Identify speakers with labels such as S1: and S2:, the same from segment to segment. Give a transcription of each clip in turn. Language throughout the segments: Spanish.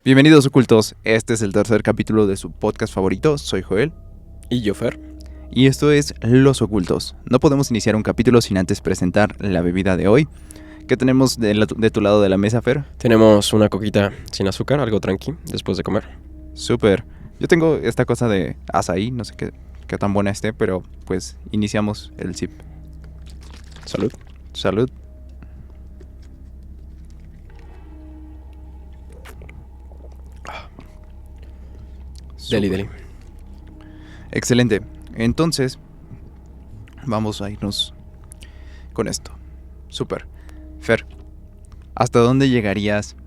S1: Bienvenidos ocultos, este es el tercer capítulo de su podcast favorito, soy Joel.
S2: Y yo, Fer.
S1: Y esto es Los Ocultos. No podemos iniciar un capítulo sin antes presentar la bebida de hoy. ¿Qué tenemos de tu lado de la mesa, Fer?
S2: Tenemos una coquita sin azúcar, algo tranqui, después de comer.
S1: Súper. Yo tengo esta cosa de azaí, no sé qué tan buena esté, pero pues iniciamos el sip.
S2: Salud.
S1: Salud.
S2: Deli.
S1: Excelente. Entonces, vamos a irnos con esto. Súper. Fer, ¿hasta dónde llegarías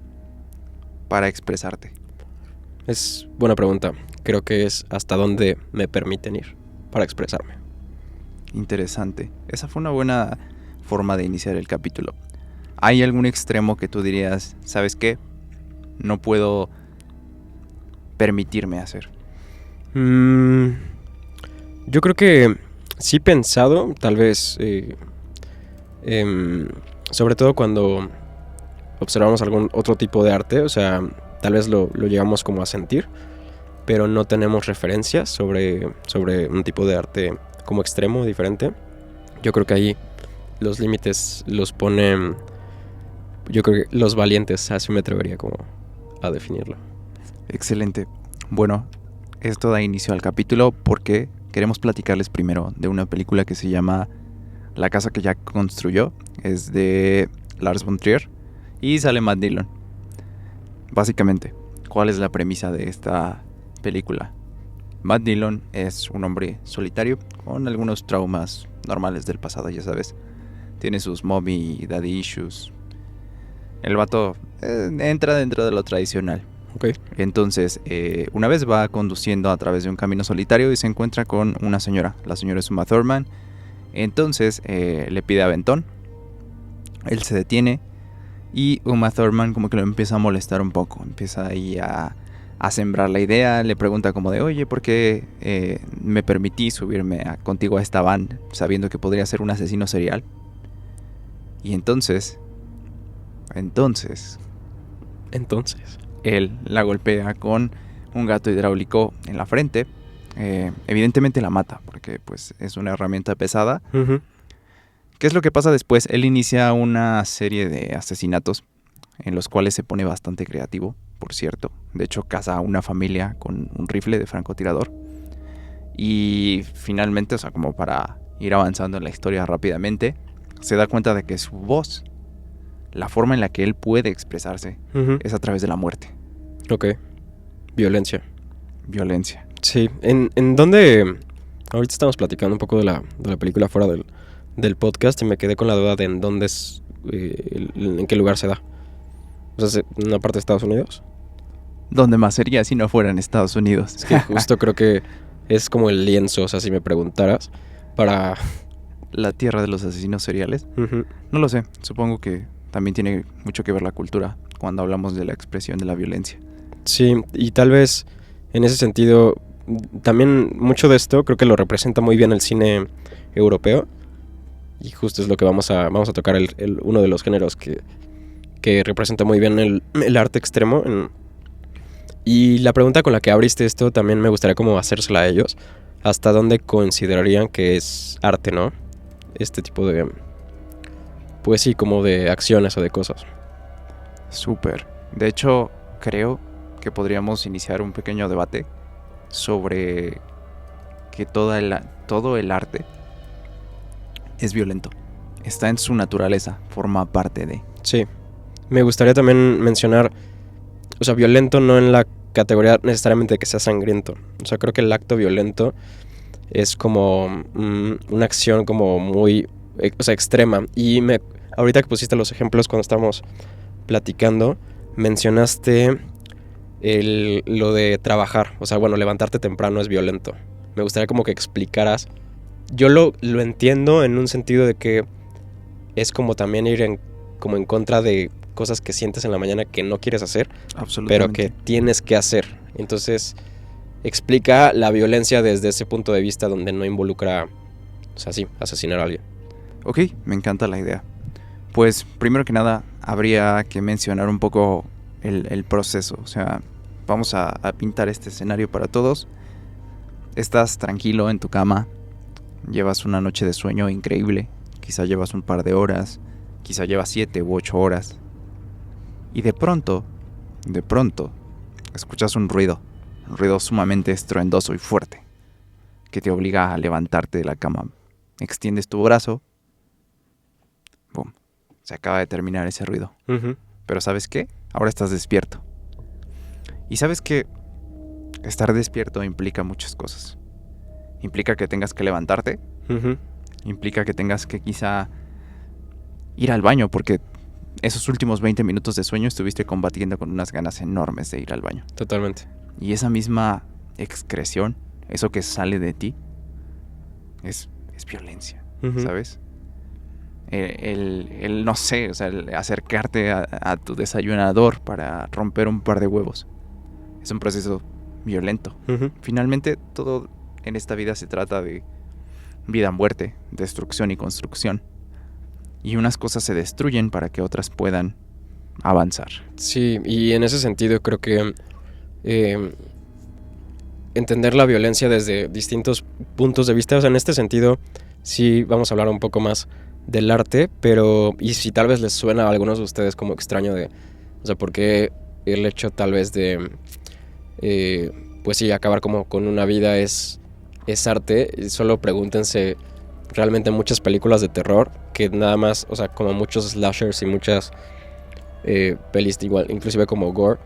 S1: para expresarte?
S2: Es buena pregunta. Creo que es hasta dónde me permiten ir para expresarme.
S1: Interesante. Esa fue una buena forma de iniciar el capítulo. ¿Hay algún extremo que tú dirías, ¿sabes qué? No puedo permitirme hacer?
S2: Yo creo que sí he pensado, tal vez, sobre todo cuando observamos algún otro tipo de arte, o sea, tal vez lo llegamos como a sentir, pero no tenemos referencias sobre un tipo de arte como extremo, diferente. Yo creo que ahí los límites los ponen, yo creo que los valientes, así me atrevería como a definirlo.
S1: Excelente. Bueno, esto da inicio al capítulo porque queremos platicarles primero de una película que se llama La casa que Jack construyó. Es de Lars von Trier y sale Matt Dillon. Básicamente, ¿cuál es la premisa de esta película? Matt Dillon es un hombre solitario con algunos traumas normales del pasado, ya sabes. Tiene sus mommy y daddy issues. El vato entra dentro de lo tradicional.
S2: Okay.
S1: Entonces, una vez va conduciendo a través de un camino solitario y se encuentra con una señora. La señora es Uma Thurman. Entonces, le pide aventón. Él se detiene y Uma Thurman como que lo empieza a molestar un poco. Empieza ahí a sembrar la idea. Le pregunta como de, oye, ¿por qué me permití subirme contigo a esta van sabiendo que podría ser un asesino serial? Y entonces... él la golpea con un gato hidráulico en la frente. Evidentemente la mata porque pues es una herramienta pesada.
S2: Uh-huh.
S1: ¿Qué es lo que pasa después? Él inicia una serie de asesinatos en los cuales se pone bastante creativo, por cierto. De hecho, caza a una familia con un rifle de francotirador. Y finalmente, o sea, como para ir avanzando en la historia rápidamente, se da cuenta de que su voz, la forma en la que él puede expresarse,
S2: Uh-huh.
S1: es a través de la muerte.
S2: Ok. Violencia. Sí. ¿En dónde? Ahorita estamos platicando un poco de la película fuera del podcast y me quedé con la duda de en dónde es, en qué lugar se da. O sea, ¿en una parte de Estados Unidos?
S1: ¿Dónde más sería si no fuera en Estados Unidos?
S2: Es que justo creo que es como el lienzo, o sea, si me preguntaras, para...
S1: La tierra de los asesinos seriales.
S2: Uh-huh.
S1: No lo sé, supongo que también tiene mucho que ver la cultura cuando hablamos de la expresión de la violencia.
S2: Sí, y tal vez en ese sentido también mucho de esto creo que lo representa muy bien el cine europeo y justo es lo que vamos a tocar uno de los géneros que representa muy bien el arte extremo. Y la pregunta con la que abriste esto también me gustaría como hacérsela a ellos. ¿Hasta dónde considerarían que es arte, no? Este tipo de... Pues sí, como de acciones o de cosas.
S1: Súper. De hecho, creo que podríamos iniciar un pequeño debate sobre que todo el arte es violento. Está en su naturaleza, forma parte de...
S2: Sí. Me gustaría también mencionar, o sea, violento no en la categoría necesariamente de que sea sangriento. O sea, creo que el acto violento es como una acción como muy, o sea, extrema. Y ahorita que pusiste los ejemplos cuando estábamos platicando, mencionaste lo de trabajar. O sea, bueno, levantarte temprano es violento. Me gustaría como que explicaras. Yo lo entiendo en un sentido de que es como también ir como en contra de cosas que sientes en la mañana que no quieres hacer, pero que tienes que hacer. Entonces, explica la violencia desde ese punto de vista donde no involucra, o sea, sí, asesinar a alguien.
S1: Ok, me encanta la idea. Pues, primero que nada, habría que mencionar un poco el proceso. O sea, vamos a pintar este escenario para todos. Estás tranquilo en tu cama, llevas una noche de sueño increíble, quizá llevas un par de horas, quizá llevas 7 u 8 horas. Y de pronto, escuchas un ruido sumamente estruendoso y fuerte, que te obliga a levantarte de la cama. Extiendes tu brazo, boom, se acaba de terminar ese ruido.
S2: Uh-huh.
S1: Pero ¿sabes qué? Ahora estás despierto. Y sabes que estar despierto implica muchas cosas. Implica que tengas que levantarte.
S2: Uh-huh.
S1: Implica que tengas que quizá ir al baño, porque esos últimos 20 minutos de sueño estuviste combatiendo con unas ganas enormes de ir al baño.
S2: Totalmente.
S1: Y esa misma excreción, eso que sale de ti, es violencia,
S2: Uh-huh.
S1: ¿sabes? El no sé, o sea, el acercarte a tu desayunador para romper un par de huevos. Es un proceso violento.
S2: Uh-huh.
S1: Finalmente, todo en esta vida se trata de vida, muerte, destrucción y construcción. Y unas cosas se destruyen para que otras puedan avanzar.
S2: Sí, y en ese sentido creo que entender la violencia desde distintos puntos de vista, o sea, en este sentido sí vamos a hablar un poco más del arte, pero y si tal vez les suena a algunos de ustedes como extraño de, o sea, por qué el hecho tal vez de pues sí, acabar como con una vida es arte, solo pregúntense realmente muchas películas de terror que nada más, o sea, como muchos slashers y muchas pelis igual, inclusive como gore,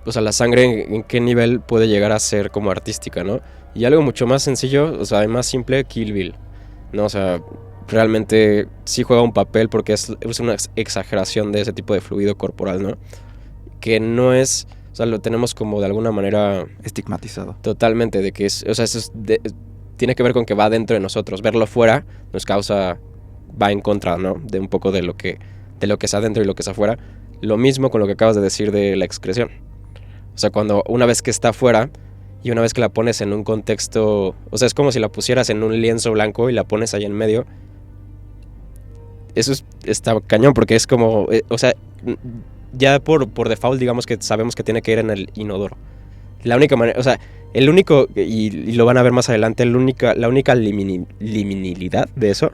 S2: o sea, la sangre en qué nivel puede llegar a ser como artística, ¿no? Y algo mucho más sencillo, o sea, más simple, Kill Bill, ¿no? O sea, realmente sí juega un papel porque es una exageración de ese tipo de fluido corporal, ¿no? Que no es, o sea, lo tenemos como de alguna manera
S1: estigmatizado.
S2: Totalmente, de que es, o sea, tiene que ver con que va dentro de nosotros. Verlo fuera nos causa, va en contra, ¿no? De un poco de lo que es adentro y lo que es afuera. Lo mismo con lo que acabas de decir de la excreción. O sea, cuando una vez que está afuera y una vez que la pones en un contexto, o sea, es como si la pusieras en un lienzo blanco y la pones ahí en medio. Eso está cañón porque es como, o sea, ya por default digamos que sabemos que tiene que ir en el inodoro. La única manera, o sea, el único, y lo van a ver más adelante, la única liminalidad de eso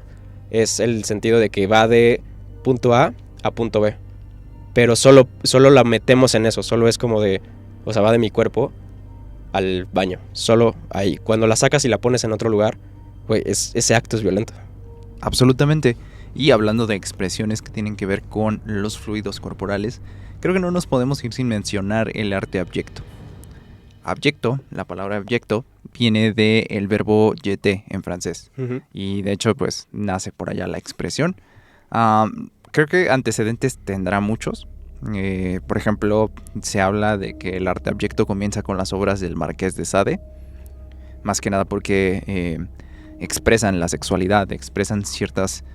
S2: es el sentido de que va de punto A punto B. Pero solo la metemos en eso, solo es como de, o sea, va de mi cuerpo al baño, solo ahí. Cuando la sacas y la pones en otro lugar, güey, ese acto es violento.
S1: Absolutamente. Y hablando de expresiones que tienen que ver con los fluidos corporales, creo que no nos podemos ir sin mencionar el arte abyecto. Abyecto, la palabra abyecto, viene del verbo jeter en francés.
S2: Uh-huh.
S1: Y de hecho, pues, nace por allá la expresión. Creo que antecedentes tendrá muchos. Por ejemplo, se habla de que el arte abyecto comienza con las obras del Marqués de Sade. Más que nada porque expresan la sexualidad, expresan ciertas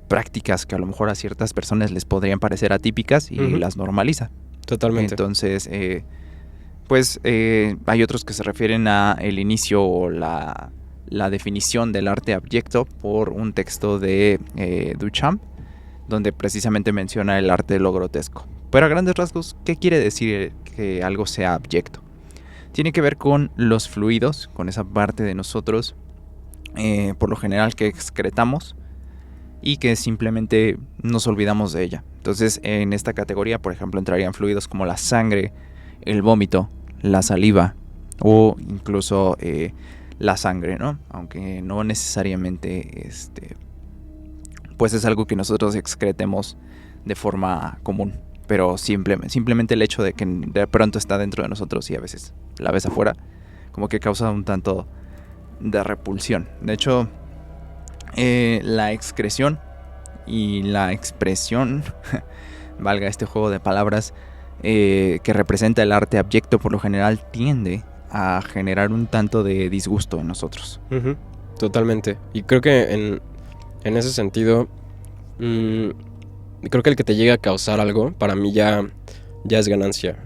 S1: prácticas que a lo mejor a ciertas personas les podrían parecer atípicas y
S2: Uh-huh.
S1: las normaliza.
S2: Totalmente.
S1: Entonces, pues hay otros que se refieren a el inicio o la definición del arte abyecto por un texto de Duchamp, donde precisamente menciona el arte de lo grotesco. Pero a grandes rasgos, ¿qué quiere decir que algo sea abyecto? Tiene que ver con los fluidos, con esa parte de nosotros, por lo general que excretamos y que simplemente nos olvidamos de ella. Entonces, en esta categoría, por ejemplo, entrarían fluidos como la sangre, el vómito, la saliva o incluso la sangre, ¿no? Aunque no necesariamente pues es algo que nosotros excretemos de forma común, pero simplemente el hecho de que de pronto está dentro de nosotros y a veces la ves afuera, como que causa un tanto de repulsión. De hecho, la excreción y la expresión, valga este juego de palabras, que representa el arte abyecto, por lo general tiende a generar un tanto de disgusto en nosotros.
S2: Uh-huh. Totalmente. Y creo que en ese sentido, creo que el que te llegue a causar algo, para mí ya es ganancia.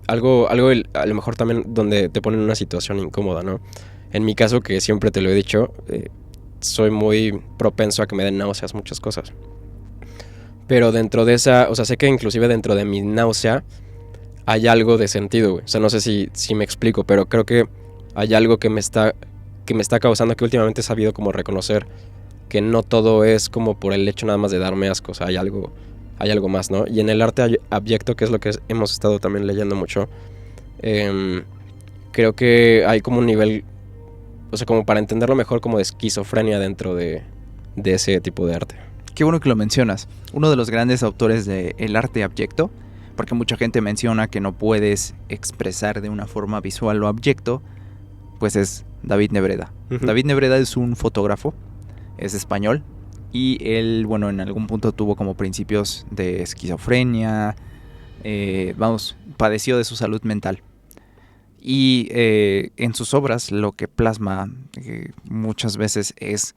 S2: Algo a lo mejor también donde te ponen en una situación incómoda, ¿no? En mi caso, que siempre te lo he dicho, soy muy propenso a que me den náuseas muchas cosas. Pero dentro de esa, o sea, sé que inclusive dentro de mi náusea hay algo de sentido, güey. O sea, no sé si me explico, pero creo que hay algo que me está causando, que últimamente he sabido como reconocer que no todo es como por el hecho nada más de darme asco, o sea, hay algo más, ¿no? Y en el arte abyecto, que es lo que hemos estado también leyendo mucho, creo que hay como un nivel, o sea, como para entenderlo mejor, como de esquizofrenia dentro de ese tipo de arte.
S1: Qué bueno que lo mencionas. Uno de los grandes autores del arte abyecto, porque mucha gente menciona que no puedes expresar de una forma visual lo abyecto, pues es David Nebreda.
S2: Uh-huh.
S1: David Nebreda es un fotógrafo, es español, y él, bueno, en algún punto tuvo como principios de esquizofrenia, padeció de su salud mental. Y en sus obras lo que plasma muchas veces es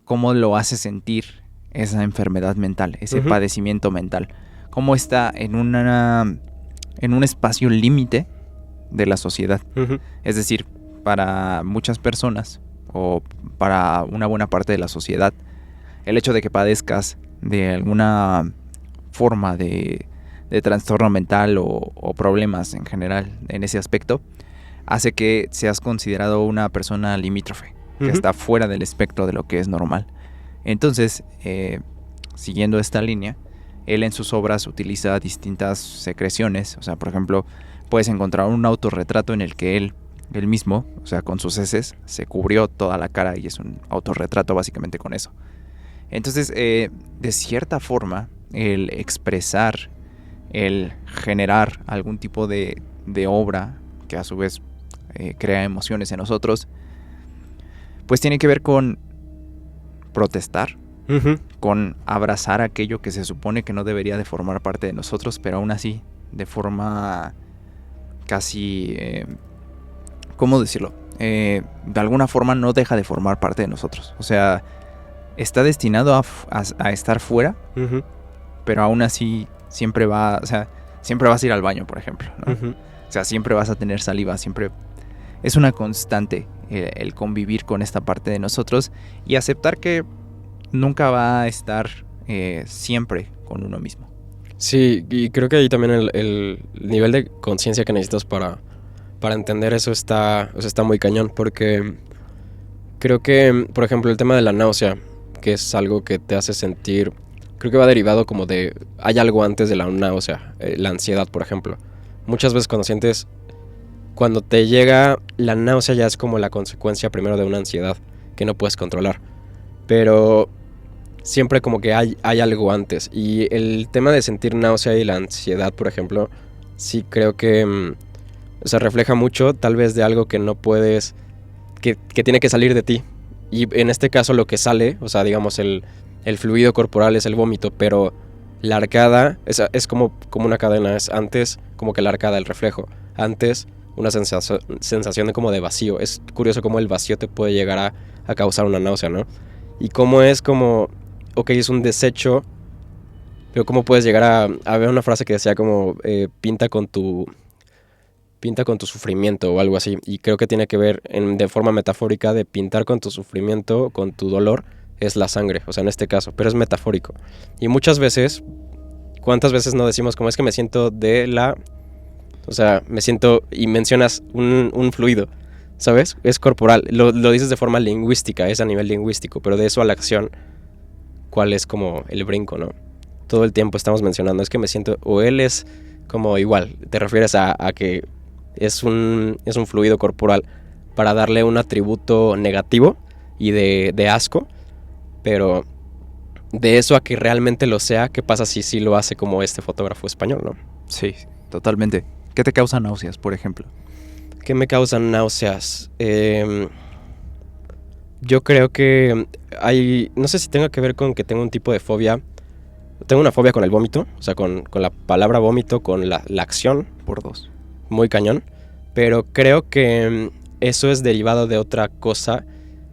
S1: cómo lo hace sentir esa enfermedad mental, ese
S2: Uh-huh.
S1: padecimiento mental. Cómo está en un espacio límite de la sociedad.
S2: Uh-huh.
S1: Es decir, para muchas personas o para una buena parte de la sociedad, el hecho de que padezcas de alguna forma de trastorno mental o problemas en general en ese aspecto, hace que seas considerado una persona limítrofe, que
S2: Uh-huh.
S1: está fuera del espectro de lo que es normal. Entonces, siguiendo esta línea, él en sus obras utiliza distintas secreciones. O sea, por ejemplo, puedes encontrar un autorretrato en el que él mismo, o sea, con sus heces, se cubrió toda la cara y es un autorretrato básicamente con eso. Entonces, de cierta forma, el expresar, el generar algún tipo de obra que a su vez crea emociones en nosotros, pues tiene que ver con protestar,
S2: Uh-huh.
S1: con abrazar aquello que se supone que no debería de formar parte de nosotros, pero aún así, de forma casi, ¿cómo decirlo? De alguna forma no deja de formar parte de nosotros. O sea, está destinado a estar fuera,
S2: Uh-huh.
S1: pero aún así siempre vas a ir al baño, por ejemplo, ¿no?
S2: Uh-huh.
S1: O sea, siempre vas a tener saliva, siempre es una constante el convivir con esta parte de nosotros y aceptar que nunca va a estar siempre con uno mismo.
S2: Sí, y creo que ahí también el nivel de conciencia que necesitas para entender eso está muy cañón, porque creo que, por ejemplo, el tema de la náusea, que es algo que te hace sentir, creo que va derivado como de, hay algo antes de la náusea, la ansiedad, por ejemplo. Muchas veces cuando te llega la náusea ya es como la consecuencia primero de una ansiedad que no puedes controlar, pero siempre como que hay algo antes. Y el tema de sentir náusea y la ansiedad, por ejemplo, sí creo que se refleja mucho tal vez de algo que no puedes, que tiene que salir de ti. Y en este caso lo que sale, o sea, digamos el fluido corporal es el vómito, pero la arcada es como una cadena, es antes como que la arcada, el reflejo, antes una sensación de como de vacío. Es curioso cómo el vacío te puede llegar a causar una náusea, ¿no? Y cómo es como, ok, es un desecho, pero cómo puedes llegar a ver una frase que decía como pinta con tu sufrimiento o algo así. Y creo que tiene que ver de forma metafórica de pintar con tu sufrimiento, con tu dolor, es la sangre, o sea, en este caso, pero es metafórico. Y muchas veces, ¿cuántas veces no decimos como es que me siento o sea, me siento, y mencionas un fluido, ¿sabes? Es corporal, lo dices de forma lingüística, es a nivel lingüístico, pero de eso a la acción, ¿cuál es como el brinco, no? Todo el tiempo estamos mencionando, es que me siento, o él es como igual, te refieres a que es un fluido corporal para darle un atributo negativo y de asco, pero de eso a que realmente lo sea, ¿qué pasa si sí lo hace como este fotógrafo español, no?
S1: Sí, totalmente. ¿Qué te causa náuseas, por ejemplo?
S2: ¿Qué me causan náuseas? Yo creo que no sé si tenga que ver con que tengo un tipo de fobia. Tengo una fobia con el vómito, o sea, con la palabra vómito, con la acción.
S1: Por dos.
S2: Muy cañón. Pero creo que eso es derivado de otra cosa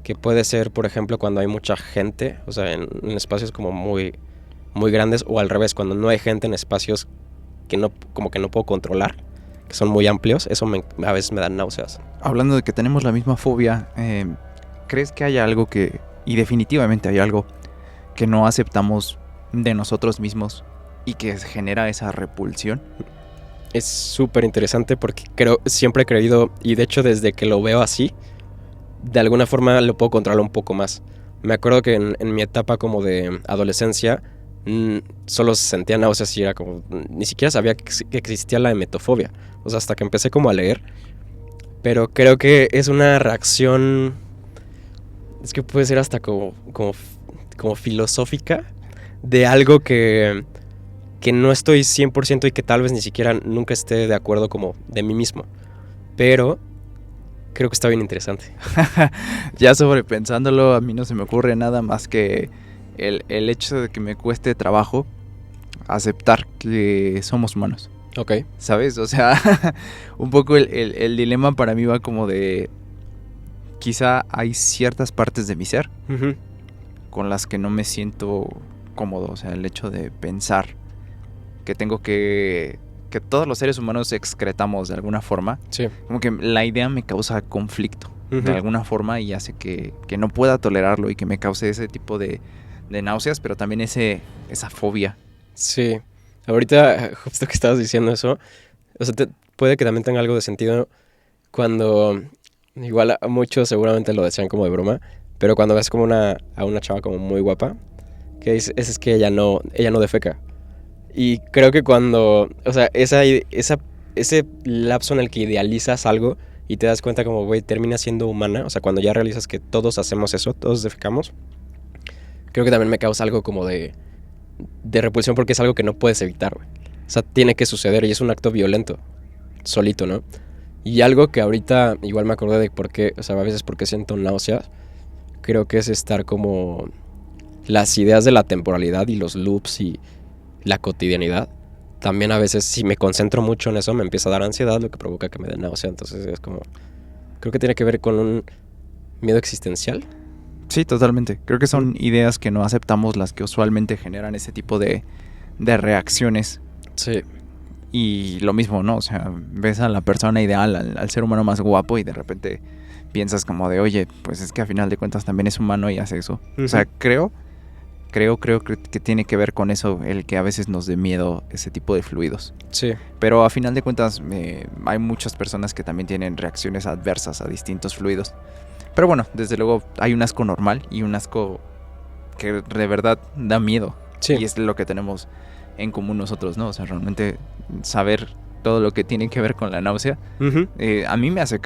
S2: que puede ser, por ejemplo, cuando hay mucha gente, o sea, en espacios como muy, muy grandes, o al revés, cuando no hay gente en espacios como que no puedo controlar, que son muy amplios, eso a veces me dan náuseas.
S1: Hablando de que tenemos la misma fobia, ¿crees que haya algo y definitivamente hay algo que no aceptamos de nosotros mismos y que genera esa repulsión.
S2: Es súper interesante porque siempre he creído, y de hecho desde que lo veo así, de alguna forma lo puedo controlar un poco más. Me acuerdo que en mi etapa como de adolescencia, solo sentía náuseas y era como, ni siquiera sabía que existía la emetofobia. O sea, hasta que empecé como a leer. Pero creo que es una reacción, es que puede ser hasta como filosófica de algo que no estoy 100% y que tal vez ni siquiera nunca esté de acuerdo como de mí mismo. Pero creo que está bien interesante.
S1: Ya sobrepensándolo, a mí no se me ocurre nada más que el hecho de que me cueste trabajo aceptar que somos humanos.
S2: Ok.
S1: ¿Sabes? O sea, un poco el dilema para mí va como de... Quizá hay ciertas partes de mi ser
S2: Uh-huh.
S1: con las que no me siento cómodo. O sea, el hecho de pensar que tengo que todos los seres humanos excretamos de alguna forma.
S2: Sí.
S1: Como que la idea me causa conflicto
S2: Uh-huh.
S1: de alguna forma y hace que no pueda tolerarlo y que me cause ese tipo de náuseas, pero también esa fobia.
S2: Sí. Ahorita, justo que estabas diciendo eso, o sea, puede que también tenga algo de sentido cuando, igual a muchos seguramente lo decían como de broma, pero cuando ves como a una chava como muy guapa, que dices, es que ella no defeca. Y creo que cuando, o sea, ese lapso en el que idealizas algo y te das cuenta como, güey, termina siendo humana, o sea, cuando ya realizas que todos hacemos eso, todos defecamos, creo que también me causa algo como de repulsión porque es algo que no puedes evitar, güey. O sea, tiene que suceder y es un acto violento, solito, ¿no? Y algo que ahorita igual me acordé de por qué, o sea, a veces porque siento náuseas, creo que es estar como las ideas de la temporalidad y los loops y la cotidianidad. También a veces si me concentro mucho en eso me empieza a dar ansiedad, lo que provoca que me dé náusea. Entonces es como, creo que tiene que ver con un miedo existencial.
S1: Sí, totalmente. Creo que son ideas que no aceptamos las que usualmente generan ese tipo de reacciones.
S2: Sí.
S1: Y lo mismo, ¿no? O sea, ves a la persona ideal, al ser humano más guapo y de repente piensas como de, oye, pues es que a final de cuentas también es humano y hace eso.
S2: Uh-huh.
S1: O sea, creo que tiene que ver con eso, el que a veces nos dé miedo ese tipo de fluidos.
S2: Sí.
S1: Pero a final de cuentas hay muchas personas que también tienen reacciones adversas a distintos fluidos. Pero bueno, desde luego hay un asco normal y un asco que de verdad da miedo.
S2: Sí.
S1: Y es lo que tenemos en común nosotros, ¿no? O sea, realmente saber todo lo que tiene que ver con la náusea,
S2: Uh-huh.
S1: a mí me hace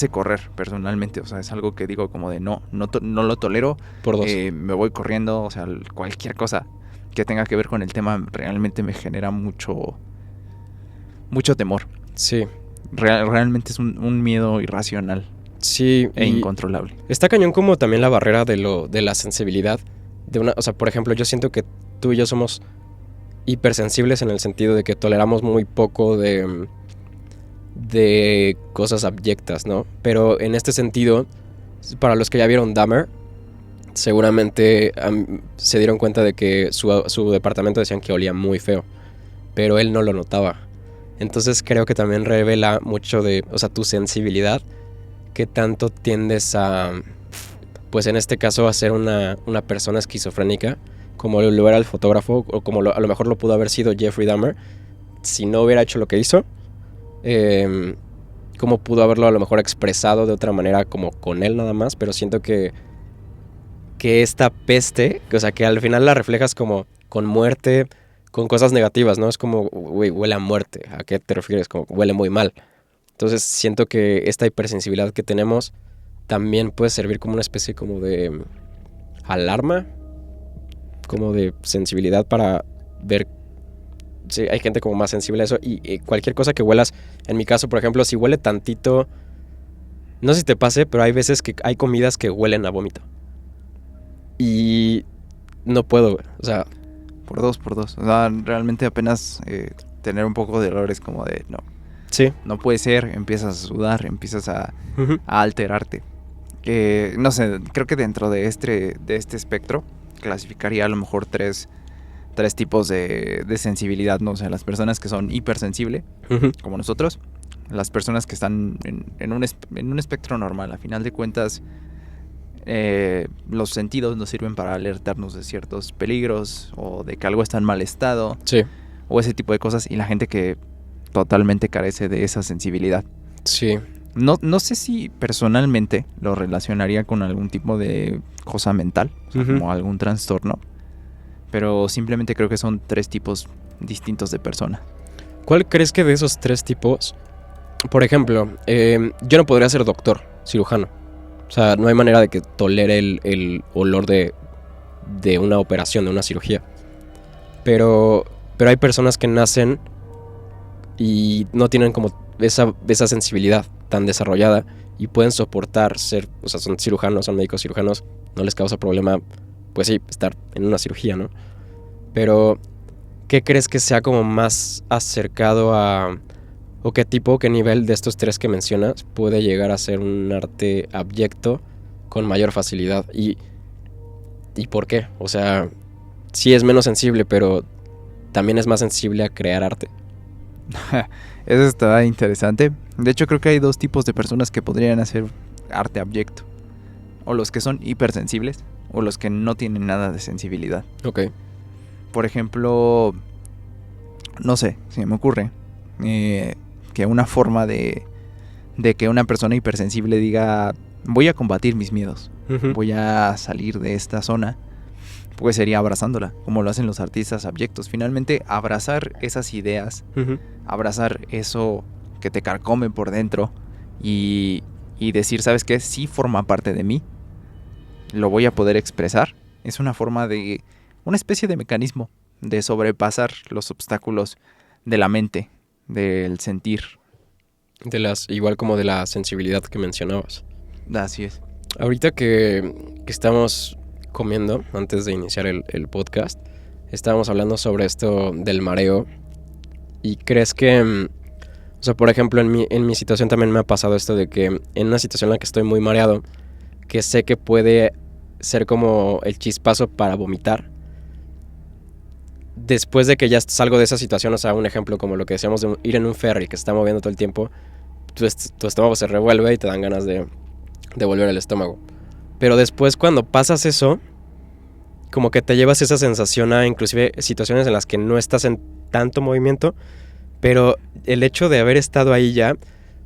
S1: correr personalmente. O sea, es algo que digo como de no lo tolero.
S2: Por dos.
S1: Me voy corriendo. O sea, cualquier cosa que tenga que ver con el tema realmente me genera mucho temor.
S2: Sí.
S1: Realmente es un miedo irracional.
S2: Sí.
S1: E incontrolable.
S2: Está cañón como también la barrera de la sensibilidad. O sea, por ejemplo, yo siento que tú y yo somos hipersensibles en el sentido de que toleramos muy poco de cosas abyectas, ¿no? Pero en este sentido, para los que ya vieron Dahmer, seguramente se dieron cuenta de que su departamento decían que olía muy feo, pero él no lo notaba. Entonces creo que también revela mucho de, o sea, tu sensibilidad, que tanto tiendes a, pues en este caso, a ser una persona esquizofrénica, como lo era el fotógrafo, o como a lo mejor lo pudo haber sido Jeffrey Dahmer, si no hubiera hecho lo que hizo. Como pudo haberlo a lo mejor expresado de otra manera, como con él nada más, pero siento que esta peste, o sea, que al final la reflejas como con muerte, con cosas negativas, ¿no? Es como, güey, huele a muerte. ¿A qué te refieres? Como huele muy mal. Entonces siento que esta hipersensibilidad que tenemos también puede servir como una especie como de alarma, como de sensibilidad para ver. Sí, hay gente como más sensible a eso y cualquier cosa que huelas, en mi caso, por ejemplo, si huele tantito, no sé si te pase, pero hay veces que hay comidas que huelen a vómito. Y no puedo, o sea...
S1: Por dos. O sea, realmente apenas tener un poco de dolor es como de, no.
S2: Sí.
S1: No puede ser, empiezas a sudar, empiezas a
S2: Uh-huh.
S1: alterarte. No sé, creo que dentro de este espectro clasificaría a lo mejor tres tipos de sensibilidad, ¿no? O sea, las personas que son hipersensibles,
S2: Uh-huh.
S1: como nosotros, las personas que están en un espectro normal. A final de cuentas, los sentidos nos sirven para alertarnos de ciertos peligros o de que algo está en mal estado.
S2: Sí.
S1: O ese tipo de cosas, y la gente que totalmente carece de esa sensibilidad.
S2: Sí.
S1: No sé si personalmente lo relacionaría con algún tipo de cosa mental, o sea, como algún trastorno, pero simplemente creo que son 3 tipos distintos de personas.
S2: ¿Cuál crees que de esos 3 tipos, por ejemplo, yo no podría ser doctor, cirujano? O sea, no hay manera de que tolere el olor de una operación, de una cirugía. Pero hay personas que nacen y no tienen como esa sensibilidad tan desarrollada y pueden soportar ser, o sea, son cirujanos, son médicos cirujanos, no les causa problema, pues sí, estar en una cirugía, ¿no? Pero, ¿qué crees que sea como más acercado a, o qué nivel de estos 3 que mencionas puede llegar a ser un arte abyecto con mayor facilidad? ¿Y por qué? O sea, sí es menos sensible, pero también es más sensible a crear arte.
S1: Eso está interesante. De hecho, creo que hay 2 tipos de personas que podrían hacer arte abyecto. O los que son hipersensibles, o los que no tienen nada de sensibilidad.
S2: Ok.
S1: Por ejemplo, no sé, se me ocurre que una forma de que una persona hipersensible diga: voy a combatir mis miedos, voy a salir de esta zona, pues sería abrazándola, como lo hacen los artistas abyectos. Finalmente, abrazar esas ideas, abrazar eso que te carcome por dentro y decir: ¿sabes qué? Sí forma parte de mí, lo voy a poder expresar. Es una forma de, una especie de mecanismo de sobrepasar los obstáculos de la mente, del sentir.
S2: Igual como de la sensibilidad que mencionabas.
S1: Así es.
S2: Ahorita que estamos comiendo, antes de iniciar el podcast, estábamos hablando sobre esto del mareo. ¿Y crees que, o sea, por ejemplo, en mi situación también me ha pasado esto de que en una situación en la que estoy muy mareado, que sé que puede ser como el chispazo para vomitar, después de que ya salgo de esa situación, o sea, un ejemplo como lo que decíamos de ir en un ferry que se está moviendo todo el tiempo, tu estómago se revuelve y te dan ganas de volver al estómago. Pero después, cuando pasas eso, como que te llevas esa sensación a inclusive situaciones en las que no estás en tanto movimiento, pero el hecho de haber estado ahí ya,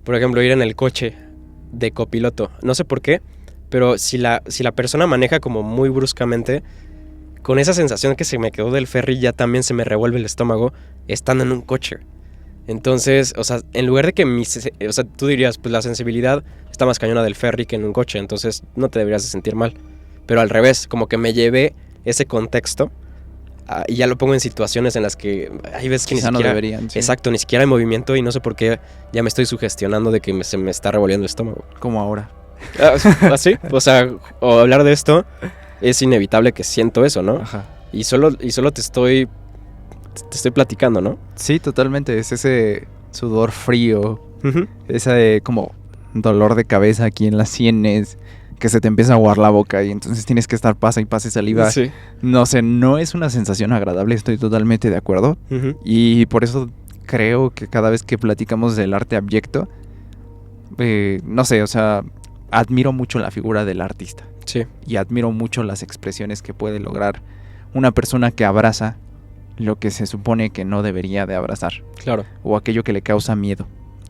S2: por ejemplo, ir en el coche de copiloto, no sé por qué, pero si la persona maneja como muy bruscamente, con esa sensación que se me quedó del ferry ya también se me revuelve el estómago estando en un coche. Entonces, o sea, en lugar de que o sea, tú dirías, pues la sensibilidad está más cañona del ferry que en un coche, entonces no te deberías de sentir mal. Pero al revés, como que me llevé ese contexto y ya lo pongo en situaciones en las que hay veces que quizá ni siquiera...
S1: no deberían, sí.
S2: Exacto, ni siquiera hay movimiento y no sé por qué ya me estoy sugestionando de que se me está revolviendo el estómago.
S1: Como ahora.
S2: ¿Así? O sea, o hablar de esto, es inevitable que siento eso, ¿no?
S1: Ajá.
S2: Y solo te estoy platicando, ¿no?
S1: Sí, totalmente. Es ese sudor frío, ese como dolor de cabeza aquí en las sienes, que se te empieza a aguar la boca y entonces tienes que estar pase y pase saliva.
S2: Sí.
S1: No sé, no es una sensación agradable, estoy totalmente de acuerdo. Y por eso creo que cada vez que platicamos del arte abyecto, no sé, o sea, admiro mucho la figura del artista.
S2: Sí.
S1: Y admiro mucho las expresiones que puede lograr una persona que abraza lo que se supone que no debería de abrazar.
S2: Claro.
S1: O aquello que le causa miedo.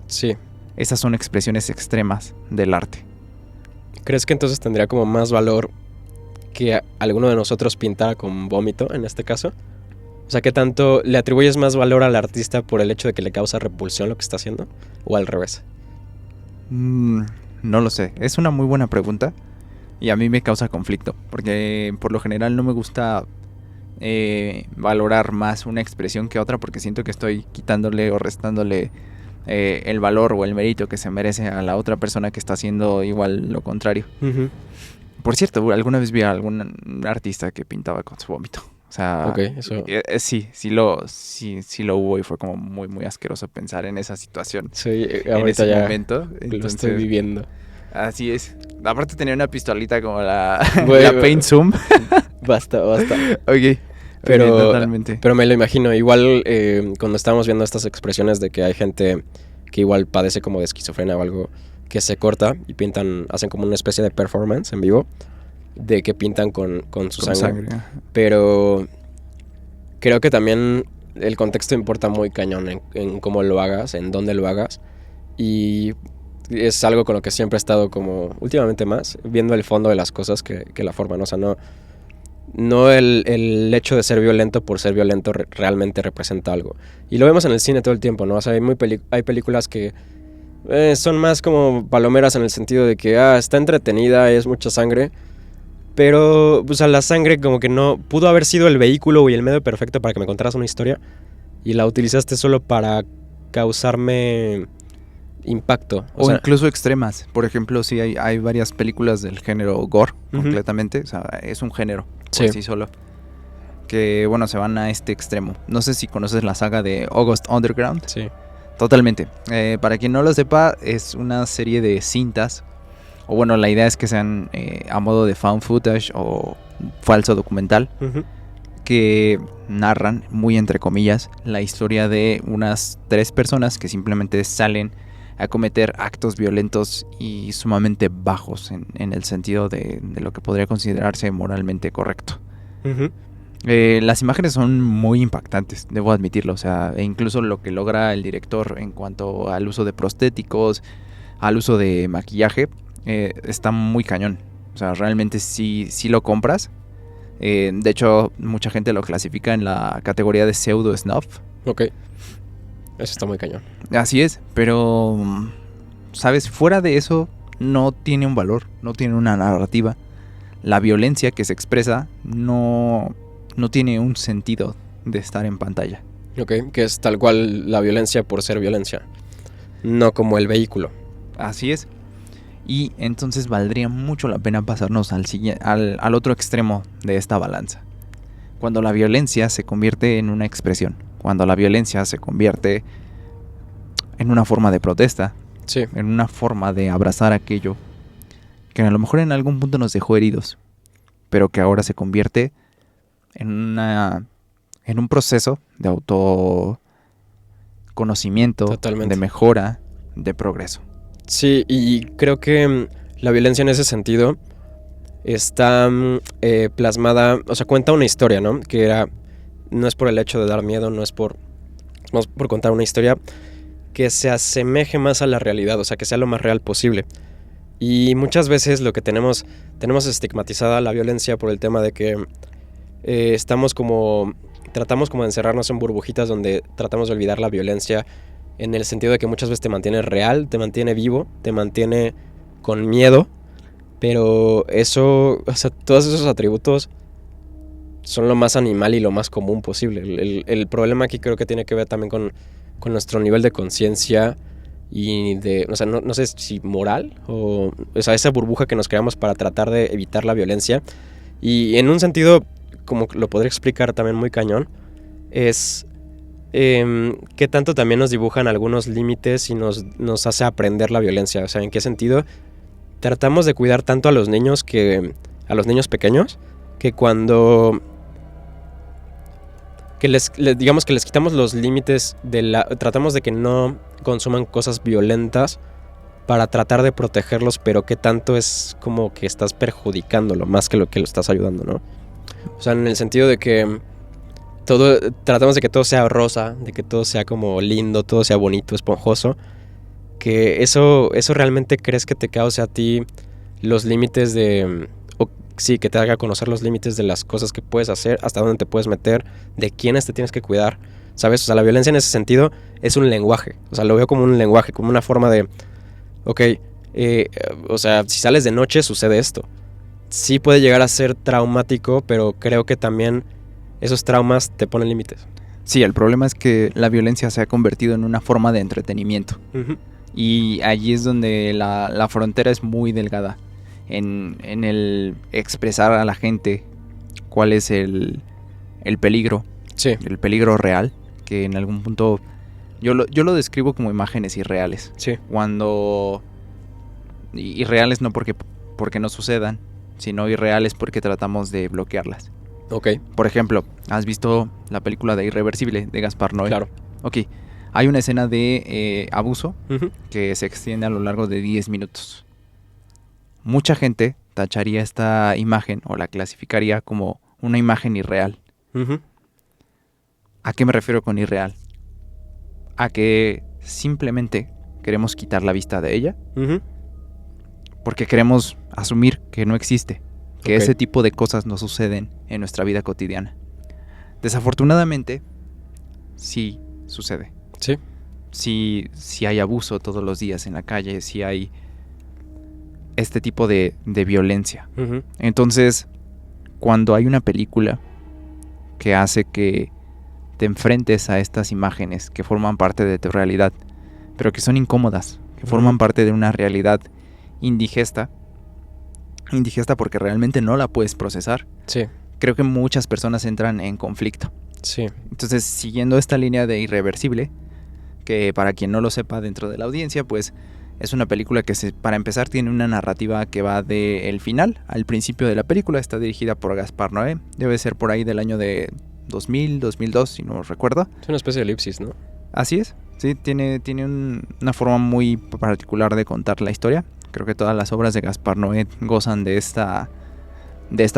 S2: Sí.
S1: Esas son expresiones extremas del arte.
S2: ¿Crees que entonces tendría como más valor que alguno de nosotros pintara con vómito en este caso? O sea, ¿qué tanto le atribuyes más valor al artista por el hecho de que le causa repulsión lo que está haciendo? ¿O al revés?
S1: No lo sé. Es una muy buena pregunta. Y a mí me causa conflicto. Porque por lo general no me gusta valorar más una expresión que otra, porque siento que estoy quitándole o restándole el valor o el mérito que se merece a la otra persona que está haciendo igual lo contrario. Por cierto, alguna vez vi a algún artista que pintaba con su vómito. O sea,
S2: okay, eso...
S1: sí lo hubo y fue como muy, muy asqueroso pensar en esa situación.
S2: Sí,
S1: en ese
S2: ya
S1: momento. Entonces,
S2: lo estoy viviendo.
S1: Así es. Aparte tenía una pistolita como la Paint Zoom.
S2: Basta.
S1: Ok.
S2: Pero,
S1: totalmente.
S2: Pero me lo imagino. Igual cuando estábamos viendo estas expresiones de que hay gente que igual padece como de esquizofrenia o algo, que se corta y pintan, hacen como una especie de performance en vivo. de que pintan con su
S1: Con
S2: sangre.
S1: sangre.
S2: Pero creo que también el contexto importa muy cañón en cómo lo hagas, en dónde lo hagas. Y es algo con lo que siempre he estado como últimamente más, viendo el fondo de las cosas que la forma, ¿no? O sea, no el hecho de ser violento por ser violento realmente representa algo. Y lo vemos en el cine todo el tiempo, ¿no? O sea, hay películas que son más como palomeras en el sentido de que está entretenida, es mucha sangre. Pero, o sea, la sangre como que no pudo haber sido el vehículo y el medio perfecto para que me contaras una historia. Y la utilizaste solo para causarme impacto.
S1: O incluso extremas. Por ejemplo, sí hay varias películas del género gore, completamente. O sea, es un género por sí solo. Que, bueno, se van a este extremo. No sé si conoces la saga de August Underground.
S2: Sí.
S1: Totalmente. Para quien no lo sepa, es una serie de cintas. O bueno, la idea es que sean a modo de found footage o falso documental. Que narran, muy entre comillas, la historia de unas 3 personas que simplemente salen a cometer actos violentos y sumamente bajos en el sentido de lo que podría considerarse moralmente correcto. Las imágenes son muy impactantes, debo admitirlo. O sea, e incluso lo que logra el director en cuanto al uso de prostéticos, al uso de maquillaje, está muy cañón. O sea, realmente sí lo compras. De hecho, mucha gente lo clasifica en la categoría de pseudo snuff.
S2: Ok. Eso está muy cañón.
S1: Así es, pero, ¿sabes? Fuera de eso, no tiene un valor, no tiene una narrativa. La violencia que se expresa no tiene un sentido de estar en pantalla.
S2: Ok, que es tal cual la violencia por ser violencia, no como el vehículo.
S1: Así es. Y entonces valdría mucho la pena pasarnos al otro extremo de esta balanza. Cuando la violencia se convierte en una expresión. Cuando la violencia se convierte en una forma de protesta.
S2: Sí.
S1: En una forma de abrazar aquello que a lo mejor en algún punto nos dejó heridos. Pero que ahora se convierte en un proceso de autoconocimiento,
S2: totalmente,
S1: de mejora, de progreso.
S2: Sí, y creo que la violencia en ese sentido está plasmada, o sea, cuenta una historia, ¿no? Que no es por el hecho de dar miedo, no es por contar una historia que se asemeje más a la realidad, o sea, que sea lo más real posible. Y muchas veces lo que tenemos estigmatizada la violencia por el tema de que tratamos como de encerrarnos en burbujitas donde tratamos de olvidar la violencia, en el sentido de que muchas veces te mantiene real, te mantiene vivo, te mantiene con miedo, pero eso, o sea, todos esos atributos son lo más animal y lo más común posible. El problema aquí creo que tiene que ver también con nuestro nivel de conciencia y de, o sea, no sé si moral o sea, esa burbuja que nos creamos para tratar de evitar la violencia. Y en un sentido, como lo podría explicar también muy cañón, es que tanto también nos dibujan algunos límites y nos hace aprender la violencia. O sea, ¿en qué sentido? Tratamos de cuidar tanto a los niños pequeños, que cuando digamos que les quitamos los límites tratamos de que no consuman cosas violentas para tratar de protegerlos, pero que tanto es como que estás perjudicándolo más que lo estás ayudando, ¿no? O sea, en el sentido de que tratamos de que todo sea rosa, de que todo sea como lindo, todo sea bonito, esponjoso, que eso realmente crees que te cause a ti los límites sí, que te haga conocer los límites de las cosas que puedes hacer, hasta dónde te puedes meter, de quiénes te tienes que cuidar, ¿sabes? O sea, la violencia en ese sentido es un lenguaje, o sea, lo veo como un lenguaje, como una forma de, o sea, si sales de noche sucede esto. Sí puede llegar a ser traumático, pero creo que también esos traumas te ponen límites.
S1: Sí, el problema es que la violencia se ha convertido en una forma de entretenimiento. Y allí es donde la frontera es muy delgada. En el expresar a la gente cuál es el peligro.
S2: Sí.
S1: El peligro real. Que en algún punto yo lo describo como imágenes irreales.
S2: Sí.
S1: Cuando irreales no porque no sucedan, sino irreales porque tratamos de bloquearlas.
S2: Ok.
S1: Por ejemplo, ¿has visto la película de Irreversible de Gaspar Noé?
S2: Claro.
S1: Ok. Hay una escena de abuso que se extiende a lo largo de 10 minutos. Mucha gente tacharía esta imagen o la clasificaría como una imagen irreal.
S2: Ujú.
S1: ¿A qué me refiero con irreal? A que simplemente queremos quitar la vista de ella
S2: Ujú.
S1: porque queremos asumir que no existe, que
S2: Ok.
S1: ese tipo de cosas no suceden en nuestra vida cotidiana. Desafortunadamente, sí sucede.
S2: Sí.
S1: Sí hay abuso todos los días en la calle, sí hay este tipo de violencia.
S2: Ujú.
S1: Entonces, cuando hay una película que hace que te enfrentes a estas imágenes que forman parte de tu realidad, pero que son incómodas, que forman parte de una realidad indigesta porque realmente no la puedes procesar,
S2: Sí.
S1: creo que muchas personas entran en conflicto.
S2: Sí.
S1: Entonces, siguiendo esta línea de Irreversible, que para quien no lo sepa dentro de la audiencia, pues es una película que para empezar tiene una narrativa que va del final al principio de la película. Está dirigida por Gaspar Noé, debe ser por ahí del año de 2000, 2002, si no recuerdo.
S2: Es una especie de elipsis, ¿no?
S1: Así es, sí, tiene una forma muy particular de contar la historia. Creo que todas las obras de Gaspar Noé gozan de esta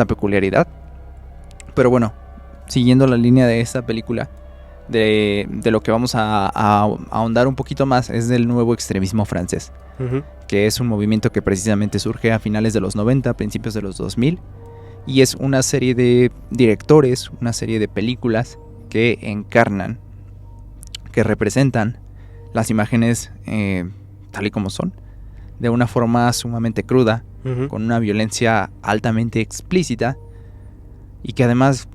S1: peculiaridad. Pero bueno, siguiendo la línea de esta película, de lo que vamos a ahondar un poquito más es del nuevo extremismo francés,
S2: Ujú.
S1: que es un movimiento que precisamente surge a finales de los 90, principios de los 2000, y es una serie de directores, una serie de películas que encarnan, que representan las imágenes tal y como son, de una forma sumamente cruda,
S2: Ujú.
S1: con una violencia altamente explícita, y que además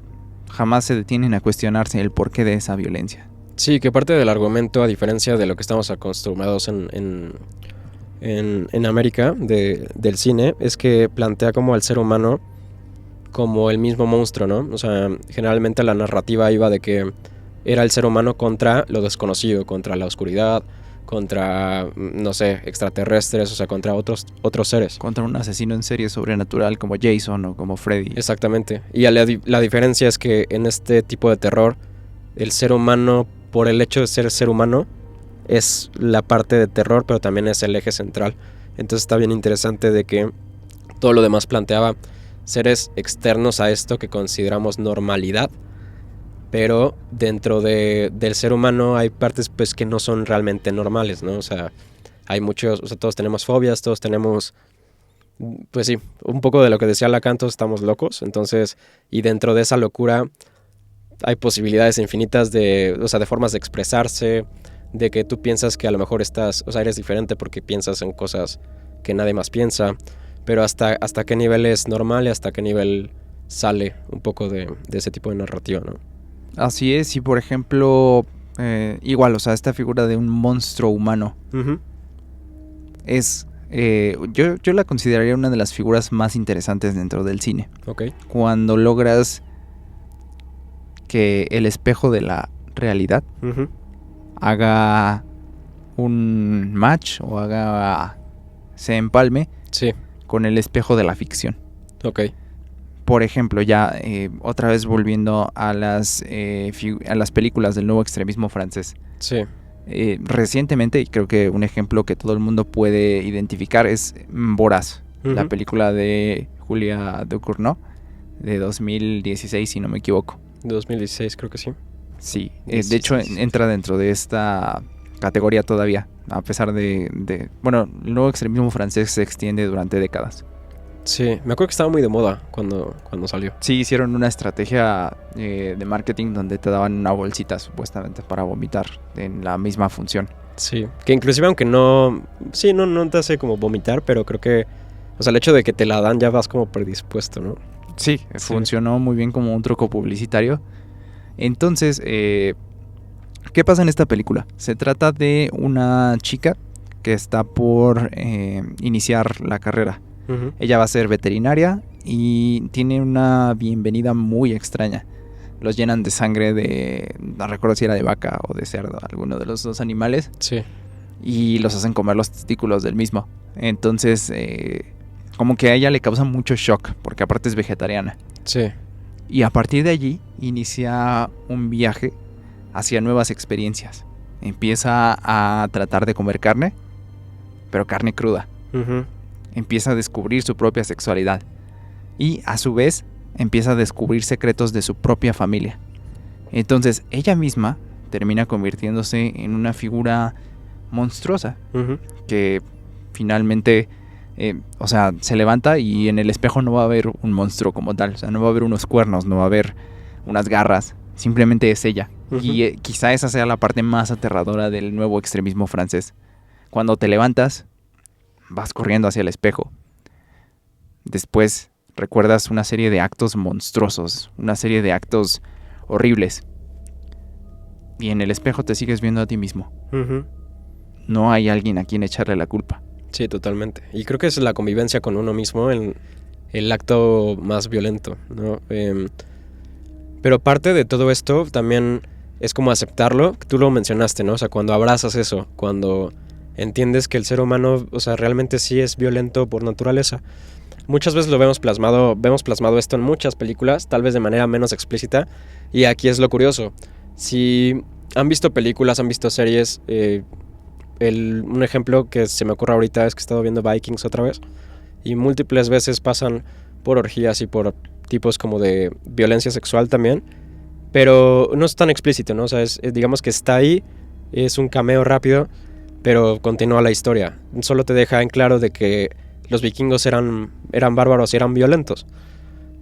S1: jamás se detienen a cuestionarse el porqué de esa violencia.
S2: Sí, que parte del argumento, a diferencia de lo que estamos acostumbrados en América del cine, es que plantea como al ser humano como el mismo monstruo, ¿no? O sea, generalmente la narrativa iba de que era el ser humano contra lo desconocido, contra la oscuridad, contra, no sé, extraterrestres, o sea, contra otros seres.
S1: Contra un asesino en serie sobrenatural como Jason o como Freddy.
S2: Exactamente. Y la diferencia es que en este tipo de terror, el ser humano, por el hecho de ser ser humano, es la parte de terror, pero también es el eje central. Entonces está bien interesante de que todo lo demás planteaba seres externos a esto que consideramos normalidad, pero dentro del ser humano hay partes pues que no son realmente normales, ¿no? O sea, hay muchos, o sea, todos tenemos fobias, todos tenemos, pues sí, un poco de lo que decía Lacan, todos estamos locos, entonces, y dentro de esa locura hay posibilidades infinitas de, o sea, de formas de expresarse, de que tú piensas que a lo mejor o sea, eres diferente porque piensas en cosas que nadie más piensa, pero hasta qué nivel es normal y hasta qué nivel sale un poco de ese tipo de narrativa, ¿no?
S1: Así es, y por ejemplo, igual, o sea, esta figura de un monstruo humano
S2: Uh-huh.
S1: es, yo la consideraría una de las figuras más interesantes dentro del cine.
S2: Ok.
S1: Cuando logras que el espejo de la realidad
S2: Uh-huh.
S1: haga un match o se empalme
S2: Sí,
S1: con el espejo de la ficción.
S2: ok.
S1: Por ejemplo, ya otra vez volviendo a las películas del nuevo extremismo francés.
S2: Sí.
S1: Recientemente, y creo que un ejemplo que todo el mundo puede identificar es Voraz, la
S2: Uh-huh.
S1: película de Julia Ducournau de 2016, si no me equivoco.
S2: 2016 creo que sí.
S1: Sí, de hecho entra dentro de esta categoría todavía, a pesar de... Bueno, el nuevo extremismo francés se extiende durante décadas.
S2: Sí, me acuerdo que estaba muy de moda cuando salió.
S1: Sí, hicieron una estrategia de marketing donde te daban una bolsita supuestamente para vomitar en la misma función.
S2: Sí, que inclusive aunque no... Sí, no te hace como vomitar, pero creo que... O sea, el hecho de que te la dan ya vas como predispuesto, ¿no?
S1: Sí, funcionó muy bien como un truco publicitario. Entonces, ¿qué pasa en esta película? Se trata de una chica que está por iniciar la carrera.
S2: Uh-huh.
S1: Ella va a ser veterinaria y tiene una bienvenida muy extraña. Los llenan de sangre no recuerdo si era de vaca o de cerdo, alguno de los dos animales.
S2: Sí.
S1: Y los hacen comer los testículos del mismo. Entonces, como que a ella le causa mucho shock, porque aparte es vegetariana.
S2: Sí.
S1: Y a partir de allí inicia un viaje hacia nuevas experiencias. Empieza a tratar de comer carne, pero carne cruda.
S2: Uh-huh.
S1: empieza a descubrir su propia sexualidad y a su vez empieza a descubrir secretos de su propia familia. Entonces ella misma termina convirtiéndose en una figura monstruosa que finalmente, se levanta y en el espejo no va a haber un monstruo como tal, o sea, no va a haber unos cuernos, no va a haber unas garras, simplemente es ella. Y quizá esa sea la parte más aterradora del nuevo extremismo francés. Cuando te levantas, vas corriendo hacia el espejo. Después recuerdas una serie de actos monstruosos, una serie de actos horribles. Y en el espejo te sigues viendo a ti mismo. No hay alguien a quien echarle la culpa.
S2: Sí, totalmente. Y creo que es la convivencia con uno mismo el acto más violento, ¿no? Pero parte de todo esto también es como aceptarlo. Tú lo mencionaste, ¿no? O sea, cuando abrazas eso, cuando entiendes que el ser humano, o sea, realmente sí es violento por naturaleza. Muchas veces lo vemos plasmado esto en muchas películas, tal vez de manera menos explícita. Y aquí es lo curioso. Si han visto películas, han visto series, un ejemplo que se me ocurre ahorita es que he estado viendo Vikings otra vez. Y múltiples veces pasan por orgías y por tipos como de violencia sexual también. Pero no es tan explícito, ¿no? O sea, digamos que está ahí, es un cameo rápido, pero continúa la historia. Solo te deja en claro de que los vikingos eran bárbaros y eran violentos.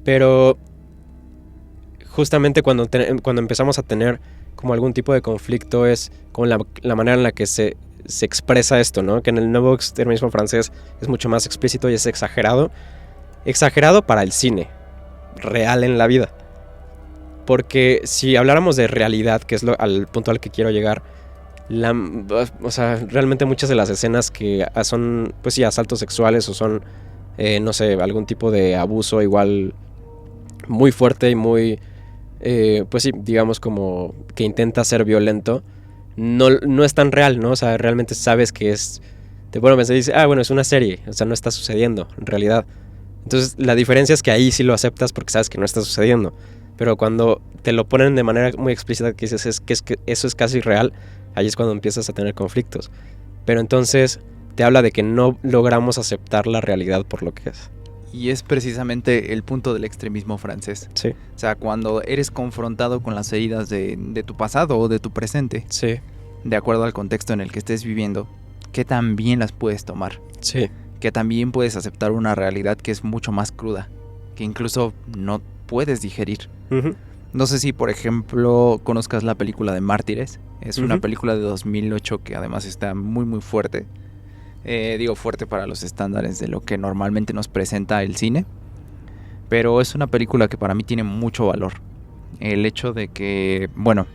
S2: Pero justamente cuando empezamos a tener como algún tipo de conflicto es con la manera en la que se expresa esto, ¿no? Que en el nuevo extremismo francés es mucho más explícito y es exagerado. Exagerado para el cine, real en la vida. Porque si habláramos de realidad, que es al punto al que quiero llegar, realmente muchas de las escenas que son, pues sí, asaltos sexuales o son, no sé, algún tipo de abuso igual muy fuerte y muy, pues sí, digamos como que intenta ser violento, no es tan real, ¿no? O sea, realmente sabes que es, te pones a pensar y dices, bueno, es una serie, o sea, no está sucediendo en realidad. Entonces la diferencia es que ahí sí lo aceptas porque sabes que no está sucediendo. Pero cuando te lo ponen de manera muy explícita que dices que eso es casi real, ahí es cuando empiezas a tener conflictos. Pero entonces te habla de que no logramos aceptar la realidad por lo que es.
S1: Y es precisamente el punto del extremismo francés.
S2: Sí.
S1: O sea, cuando eres confrontado con las heridas de tu pasado o de tu presente,
S2: sí,
S1: de acuerdo al contexto en el que estés viviendo, ¿qué tan bien las puedes tomar?
S2: Sí.
S1: Que también puedes aceptar una realidad que es mucho más cruda, que incluso no puedes digerir. No sé si, por ejemplo, conozcas la película de Mártires. Es una película de 2008 que además está muy muy fuerte. Digo fuerte para los estándares de lo que normalmente nos presenta el cine. Pero es una película que para mí tiene mucho valor. El hecho de que, bueno,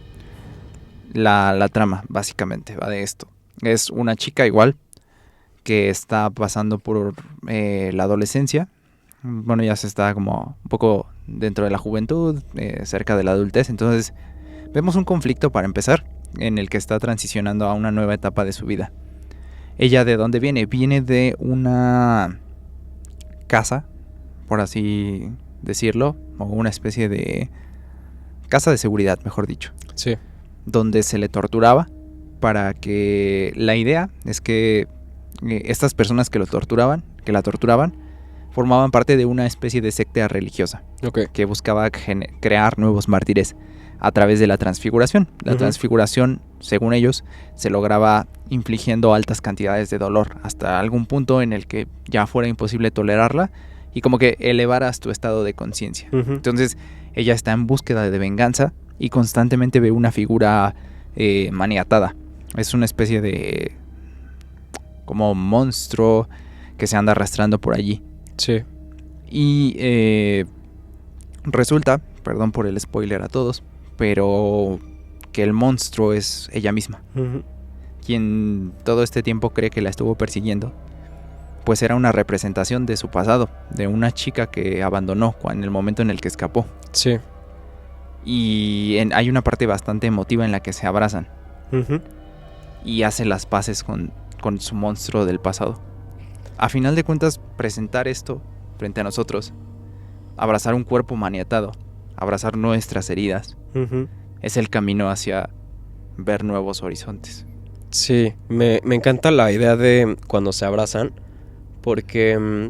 S1: la trama básicamente va de esto. Es una chica igual que está pasando por la adolescencia. Bueno, ya se está como un poco dentro de la juventud, cerca de la adultez. Entonces vemos un conflicto para empezar en el que está transicionando a una nueva etapa de su vida. ¿Ella de dónde viene? Viene de una casa, por así decirlo, o una especie de casa de seguridad, mejor dicho.
S2: Sí.
S1: Donde se le torturaba para que... La idea es que estas personas que la torturaban, formaban parte de una especie de secta religiosa.
S2: Okay.
S1: Que buscaba crear nuevos mártires a través de la transfiguración. La transfiguración, según ellos, se lograba infligiendo altas cantidades de dolor hasta algún punto en el que ya fuera imposible tolerarla y como que elevaras tu estado de conciencia. Entonces ella está en búsqueda de venganza y constantemente ve una figura maniatada. Es una especie de como monstruo que se anda arrastrando por allí.
S2: Sí.
S1: Y resulta, perdón por el spoiler a todos, pero que el monstruo es ella misma. Quien todo este tiempo cree que la estuvo persiguiendo, pues era una representación de su pasado, de una chica que abandonó en el momento en el que escapó.
S2: Sí.
S1: Y hay una parte bastante emotiva en la que se abrazan. Y hace las paces con su monstruo del pasado. A final de cuentas, presentar esto frente a nosotros, abrazar un cuerpo maniatado, abrazar nuestras heridas, es el camino hacia ver nuevos horizontes.
S2: Sí, me encanta la idea de cuando se abrazan, porque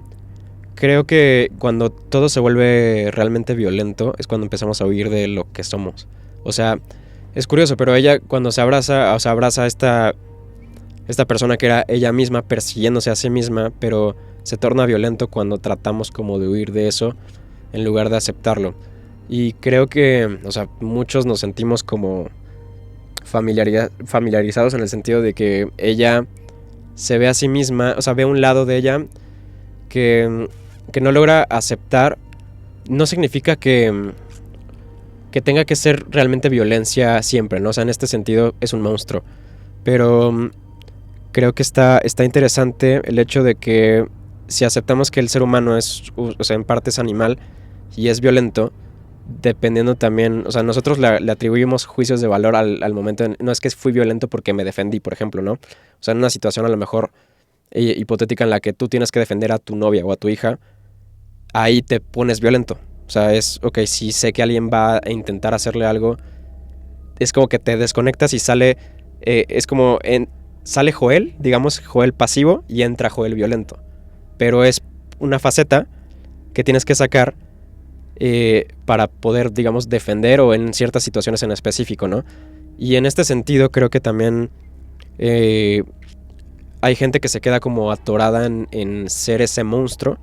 S2: creo que cuando todo se vuelve realmente violento es cuando empezamos a huir de lo que somos. O sea, es curioso, pero ella cuando se abraza, o sea, abraza a esta persona que era ella misma persiguiéndose a sí misma, pero se torna violento cuando tratamos como de huir de eso en lugar de aceptarlo. Y creo que, o sea, muchos nos sentimos como familiarizados en el sentido de que ella se ve a sí misma, o sea, ve un lado de ella que no logra aceptar. No significa que tenga que ser realmente violencia siempre, ¿no? O sea, en este sentido es un monstruo. Pero creo que está interesante el hecho de que si aceptamos que el ser humano es, o sea, en parte es animal y es violento, dependiendo también, o sea, nosotros le atribuimos juicios de valor al momento, no es que fui violento porque me defendí, por ejemplo, ¿no? O sea, en una situación a lo mejor hipotética en la que tú tienes que defender a tu novia o a tu hija, ahí te pones violento. O sea, es, ok, si sé que alguien va a intentar hacerle algo, es como que te desconectas y sale, es como, sale Joel, digamos, Joel pasivo y entra Joel violento. Pero es una faceta que tienes que sacar para poder, digamos, defender o en ciertas situaciones en específico, ¿no? Y en este sentido creo que también hay gente que se queda como atorada en ser ese monstruo,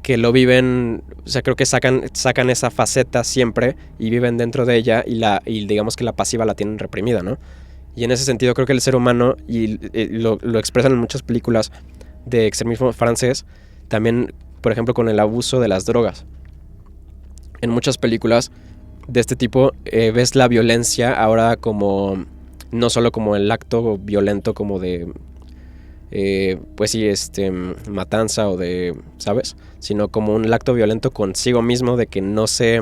S2: que lo viven, o sea, creo que sacan esa faceta siempre y viven dentro de ella y digamos que la pasiva la tienen reprimida, ¿no? Y en ese sentido creo que el ser humano, y lo expresan en muchas películas de extremismo francés, también, por ejemplo, con el abuso de las drogas. En muchas películas de este tipo ves la violencia ahora como, no solo como el acto violento como de, pues sí, matanza o de, ¿sabes? Sino como un acto violento consigo mismo de que no sé,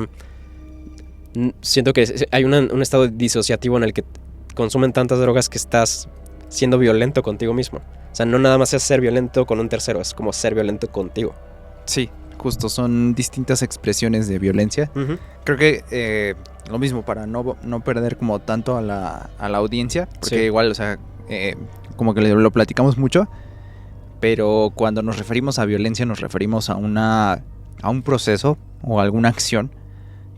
S2: siento que hay un estado disociativo en el que consumen tantas drogas que estás siendo violento contigo mismo. O sea, no nada más es ser violento con un tercero, es como ser violento contigo.
S1: Sí, justo, son distintas expresiones de violencia.
S2: Uh-huh.
S1: Creo que lo mismo, para no perder como tanto a la audiencia, porque
S2: Sí.
S1: igual, o sea, como que lo platicamos mucho, pero cuando nos referimos a violencia nos referimos a un proceso o alguna acción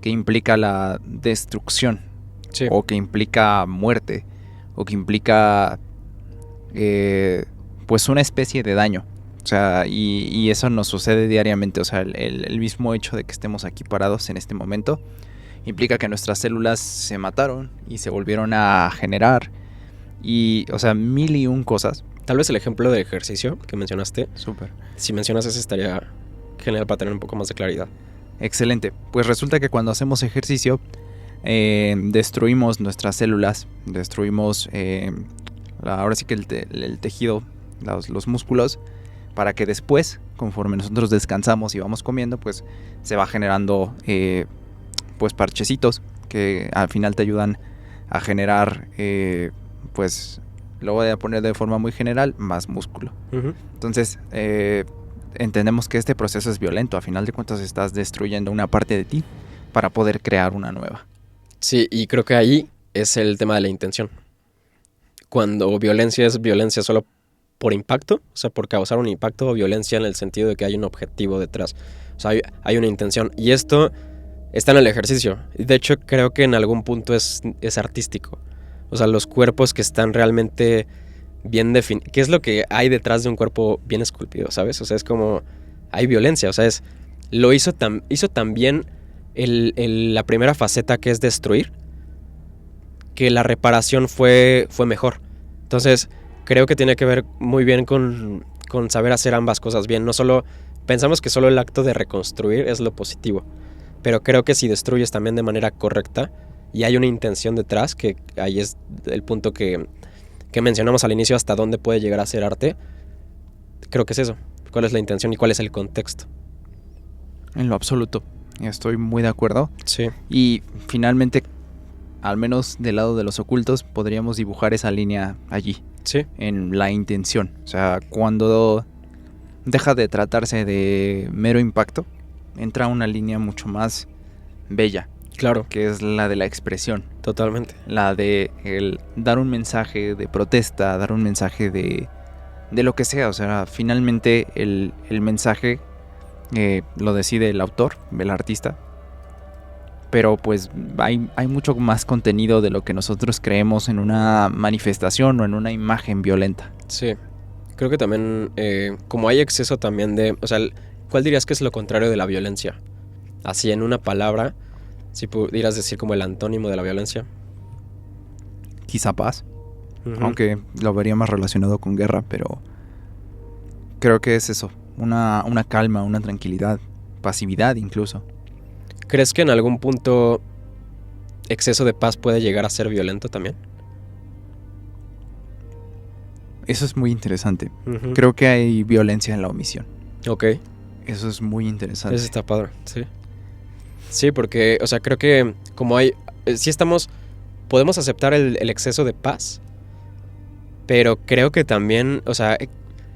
S1: que implica la destrucción,
S2: Sí.
S1: o que implica muerte, o que implica pues una especie de daño. O sea, y eso nos sucede diariamente. O sea, el mismo hecho de que estemos aquí parados en este momento implica que nuestras células se mataron y se volvieron a generar. Y, o sea, mil y un cosas.
S2: Tal vez el ejemplo de ejercicio que mencionaste,
S1: Súper.
S2: si mencionas ese estaría genial para tener un poco más de claridad.
S1: Excelente. Pues resulta que cuando hacemos ejercicio destruimos nuestras células, destruimos ahora sí que el tejido, los músculos, para que después, conforme nosotros descansamos y vamos comiendo, pues se va generando pues parchecitos que al final te ayudan a generar, pues lo voy a poner de forma muy general, más músculo.
S2: Uh-huh.
S1: Entonces entendemos que este proceso es violento. A final de cuentas estás destruyendo una parte de ti para poder crear una nueva.
S2: Sí, y creo que ahí es el tema de la intención. Cuando violencia es violencia solo por impacto, o sea, por causar un impacto, o violencia en el sentido de que hay un objetivo detrás. O sea, hay una intención. Y esto está en el ejercicio. De hecho, creo que en algún punto es artístico. O sea, los cuerpos que están realmente bien definidos. ¿Qué es lo que hay detrás de un cuerpo bien esculpido, sabes? O sea, es como... hay violencia, o sea, hizo también la primera faceta, que es destruir, que la reparación fue mejor. Entonces, creo que tiene que ver muy bien con saber hacer ambas cosas bien. No solo pensamos que solo el acto de reconstruir es lo positivo, pero creo que si destruyes también de manera correcta y hay una intención detrás, que ahí es el punto que mencionamos al inicio, hasta dónde puede llegar a ser arte. Creo que es eso. ¿Cuál es la intención y cuál es el contexto?
S1: En lo absoluto. Estoy muy de acuerdo.
S2: Sí.
S1: Y finalmente, al menos del lado de los ocultos, podríamos dibujar esa línea allí.
S2: Sí.
S1: En la intención. O sea, cuando deja de tratarse de mero impacto, entra una línea mucho más bella.
S2: Claro.
S1: Que es la de la expresión.
S2: Totalmente.
S1: La de el dar un mensaje de protesta, dar un mensaje de de lo que sea. O sea, finalmente el mensaje lo decide el autor, el artista. Pero pues hay mucho más contenido de lo que nosotros creemos en una manifestación o en una imagen violenta.
S2: Sí, creo que también, como hay exceso también de... O sea, ¿cuál dirías que es lo contrario de la violencia? Así, en una palabra, si pudieras decir como el antónimo de la violencia.
S1: Quizá paz,
S2: Uh-huh.
S1: aunque lo vería más relacionado con guerra, pero creo que es eso, una calma, una tranquilidad, pasividad incluso.
S2: ¿Crees que en algún punto exceso de paz puede llegar a ser violento también?
S1: Eso es muy interesante.
S2: Uh-huh.
S1: Creo que hay violencia en la omisión.
S2: Ok,
S1: Eso es muy interesante.
S2: eso está padre, sí. Sí, porque, o sea, creo que como hay... sí podemos aceptar el exceso de paz, pero creo que también, o sea,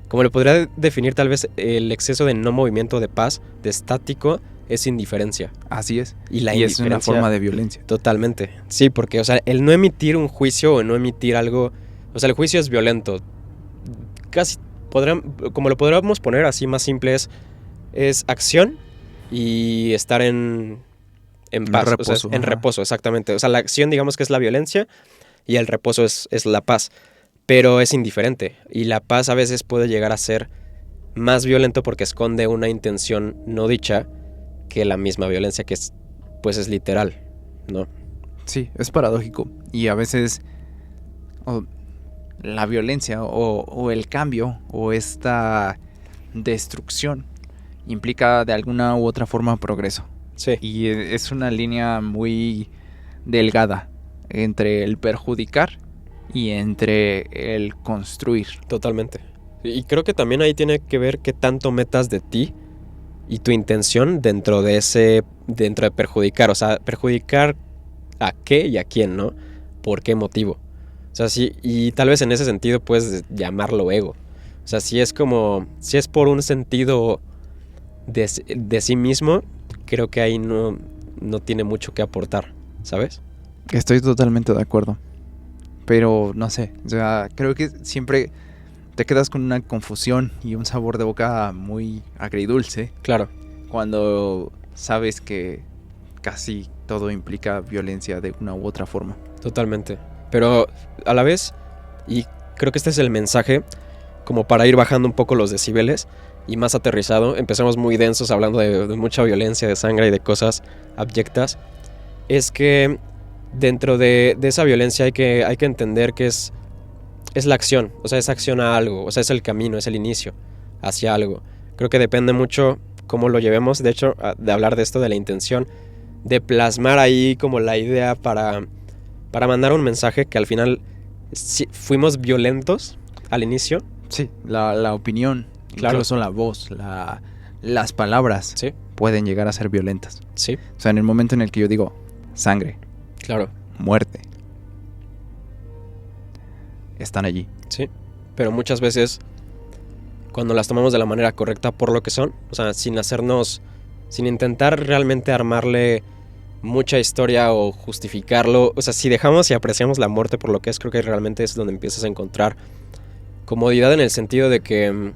S2: como lo podría definir tal vez el exceso de no movimiento de paz, de estático, es indiferencia.
S1: Así es.
S2: Y la
S1: Y es una
S2: indiferencia...
S1: forma de violencia.
S2: Totalmente. Sí, porque, o sea, el no emitir un juicio o no emitir algo... O sea, el juicio es violento. Casi como lo podríamos poner así más simple, es acción y estar en paz.
S1: Reposo,
S2: o sea, en reposo, exactamente. O sea, la acción digamos que es la violencia y el reposo es la paz. Pero es indiferente. Y la paz a veces puede llegar a ser más violento porque esconde una intención no dicha que la misma violencia, que es, pues es literal, ¿no?
S1: Sí, es paradójico. Y a veces la violencia o el cambio o esta destrucción implica de alguna u otra forma progreso.
S2: Sí.
S1: Y es una línea muy delgada entre el perjudicar y entre el construir.
S2: Totalmente. Y creo que también ahí tiene que ver qué tanto metas de ti y tu intención dentro de perjudicar. O sea, perjudicar a qué y a quién, ¿no? ¿Por qué motivo? O sea, sí, y tal vez en ese sentido puedes llamarlo ego. O sea, si es por un sentido de sí mismo, creo que ahí no tiene mucho que aportar, ¿sabes?
S1: Estoy totalmente de acuerdo. Pero no sé, o sea, creo que siempre te quedas con una confusión y un sabor de boca muy agridulce.
S2: Claro.
S1: Cuando sabes que casi todo implica violencia de una u otra forma.
S2: Totalmente. Pero a la vez, y creo que este es el mensaje, como para ir bajando un poco los decibeles y más aterrizado, empezamos muy densos hablando de mucha violencia, de sangre y de cosas abyectas, es que dentro de esa violencia hay que entender que es la acción, o sea, es acción a algo, o sea, es el camino, es el inicio hacia algo. Creo que depende mucho cómo lo llevemos, de hecho, de hablar de esto, de la intención, de plasmar ahí como la idea para mandar un mensaje que al final fuimos violentos al inicio.
S1: Sí, la opinión,
S2: claro.
S1: Incluso la voz, las palabras
S2: ¿Sí?
S1: pueden llegar a ser violentas.
S2: Sí.
S1: O sea, en el momento en el que yo digo sangre,
S2: claro,
S1: muerte, están allí.
S2: Sí, pero muchas veces cuando las tomamos de la manera correcta por lo que son, o sea, sin intentar realmente armarle mucha historia o justificarlo, o sea, si dejamos y apreciamos la muerte por lo que es, creo que realmente es donde empiezas a encontrar comodidad, en el sentido de que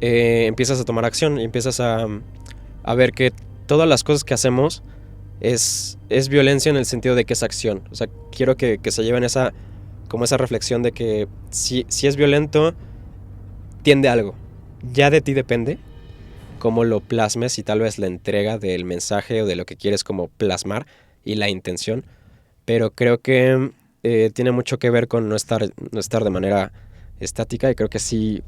S2: empiezas a tomar acción y empiezas a ver que todas las cosas que hacemos es violencia, en el sentido de que es acción. O sea, quiero que se lleven esa reflexión de que si es violento, tiende a algo. Ya de ti depende cómo lo plasmes y tal vez la entrega del mensaje o de lo que quieres como plasmar y la intención. Pero creo que tiene mucho que ver con no estar de manera estática, y creo que sí,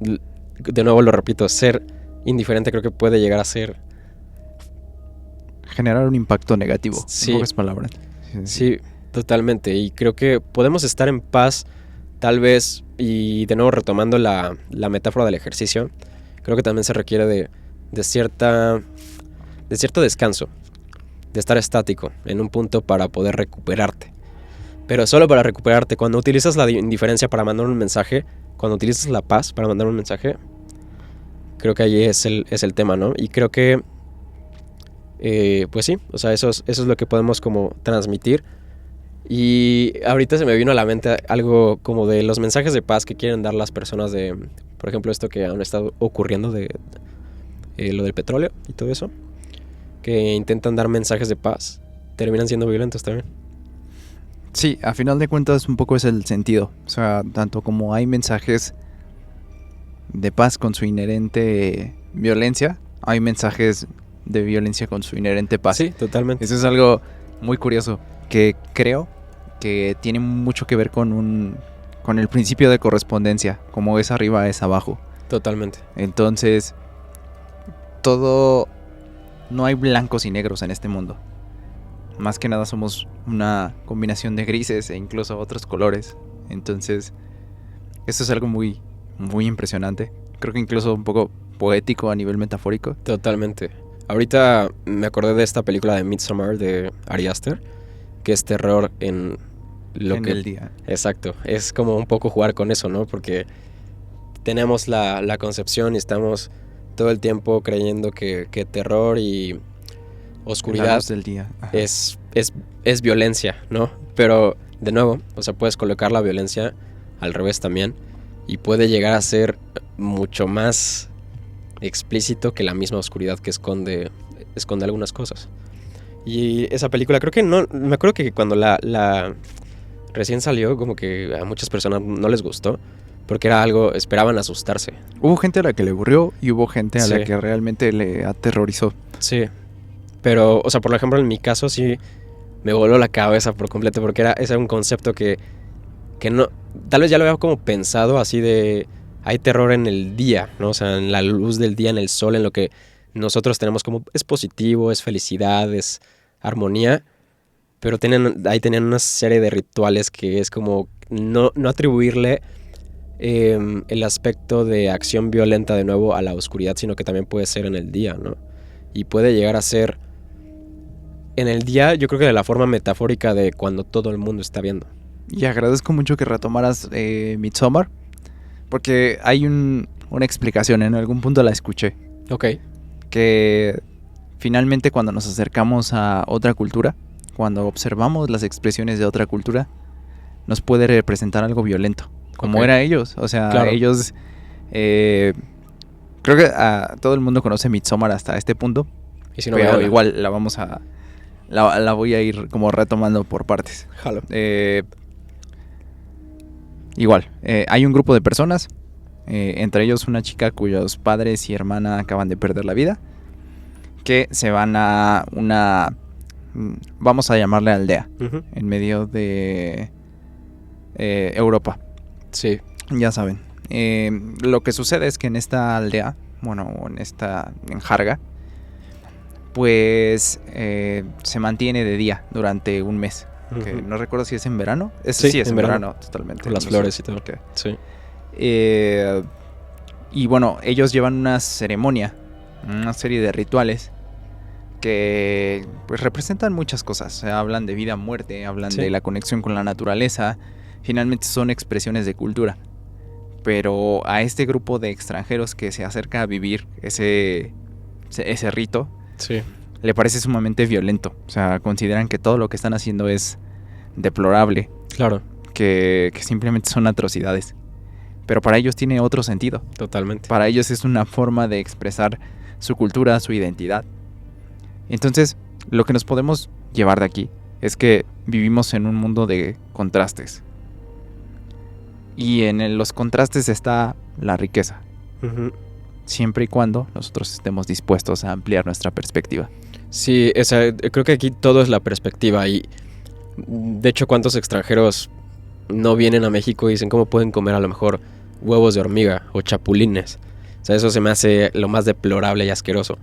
S2: de nuevo lo repito, ser indiferente creo que puede llegar a ser...
S1: generar un impacto negativo,
S2: sí,
S1: en pocas palabras.
S2: Sí, totalmente. Y creo que podemos estar en paz, tal vez, y de nuevo retomando la metáfora del ejercicio, creo que también se requiere de cierto descanso, de estar estático en un punto para poder recuperarte. Pero solo para recuperarte. Cuando utilizas la indiferencia para mandar un mensaje, cuando utilizas la paz para mandar un mensaje, creo que ahí es el tema, ¿no? Y creo que pues sí, o sea, eso es lo que podemos como transmitir. Y ahorita se me vino a la mente algo como de los mensajes de paz que quieren dar las personas de, por ejemplo, esto que han estado ocurriendo de lo del petróleo y todo eso, que intentan dar mensajes de paz, terminan siendo violentos también.
S1: Sí, a final de cuentas un poco es el sentido. O sea, tanto como hay mensajes de paz con su inherente violencia, hay mensajes de violencia con su inherente paz.
S2: Sí, totalmente.
S1: Eso es algo muy curioso que creo que tiene mucho que ver con el principio de correspondencia, como es arriba es abajo.
S2: Totalmente.
S1: Entonces, todo, no hay blancos y negros en este mundo. Más que nada somos una combinación de grises e incluso otros colores. Entonces, eso es algo muy, muy impresionante. Creo que incluso un poco poético a nivel metafórico.
S2: Totalmente. Ahorita me acordé de esta película de Midsommar de Ari Aster, que es terror en lo
S1: en
S2: que...
S1: el día.
S2: Exacto. Es como un poco jugar con eso, ¿no? Porque tenemos la concepción y estamos todo el tiempo creyendo que terror y
S1: La
S2: oscuridad
S1: luz del día. Ajá.
S2: es violencia, ¿no? Pero, de nuevo, o sea, puedes colocar la violencia al revés también y puede llegar a ser mucho más explícito que la misma oscuridad que esconde algunas cosas. Y esa película, creo que no, me acuerdo que cuando la recién salió, como que a muchas personas no les gustó, porque era algo, esperaban asustarse.
S1: Hubo gente a la que le aburrió y hubo gente a
S2: Sí.
S1: la que realmente le aterrorizó.
S2: Sí, pero, o sea, por ejemplo, en mi caso sí me voló la cabeza por completo, porque ese era un concepto que no, tal vez ya lo había como pensado así de, hay terror en el día, ¿no? O sea, en la luz del día, en el sol, en lo que nosotros tenemos como, es positivo, es felicidad, es armonía, pero ahí tenían una serie de rituales que es como no atribuirle el aspecto de acción violenta de nuevo a la oscuridad, sino que también puede ser en el día, ¿no? Y puede llegar a ser en el día, yo creo que de la forma metafórica de cuando todo el mundo está viendo.
S1: Y agradezco mucho que retomaras Midsommar, porque hay una explicación, en algún punto la escuché,
S2: Ok.
S1: que finalmente cuando nos acercamos a otra cultura, cuando observamos las expresiones de otra cultura, nos puede representar algo violento, como
S2: Ok.
S1: era ellos. O sea,
S2: Claro.
S1: ellos... creo que todo el mundo conoce Midsommar hasta este punto,
S2: Y si no,
S1: pero
S2: véanla.
S1: igual la voy a ir como retomando por partes.
S2: Jalo.
S1: Igual, hay un grupo de personas, entre ellos una chica cuyos padres y hermana acaban de perder la vida, que se van a una, vamos a llamarle aldea,
S2: Ujú.
S1: en medio de Europa,
S2: Sí.
S1: ya saben. Lo que sucede es que en esta aldea, bueno, en Jarga, pues se mantiene de día durante un mes. Que
S2: Ujú.
S1: no recuerdo si es en verano.
S2: Sí,
S1: Sí, es
S2: en
S1: en
S2: verano.
S1: verano, totalmente.
S2: Con las
S1: No
S2: flores
S1: sé
S2: y todo.
S1: por qué.
S2: Sí.
S1: Y bueno, ellos llevan una ceremonia, una serie de rituales que pues representan muchas cosas. O sea, hablan de vida, muerte, hablan
S2: Sí.
S1: de la conexión con la naturaleza. Finalmente son expresiones de cultura. Pero a este grupo de extranjeros que se acerca a vivir ese rito,
S2: Sí.
S1: le parece sumamente violento. O sea, consideran que todo lo que están haciendo es deplorable,
S2: Claro.
S1: que simplemente son atrocidades. Pero para ellos tiene otro sentido.
S2: Totalmente.
S1: Para ellos es una forma de expresar su cultura, su identidad. Entonces, lo que nos podemos llevar de aquí es que vivimos en un mundo de contrastes. Y en los contrastes está la riqueza,
S2: Ujú.
S1: siempre y cuando nosotros estemos dispuestos a ampliar nuestra perspectiva.
S2: Sí, o sea, creo que aquí todo es la perspectiva y de hecho cuántos extranjeros no vienen a México y dicen cómo pueden comer a lo mejor huevos de hormiga o chapulines. O sea, eso se me hace lo más deplorable y asqueroso.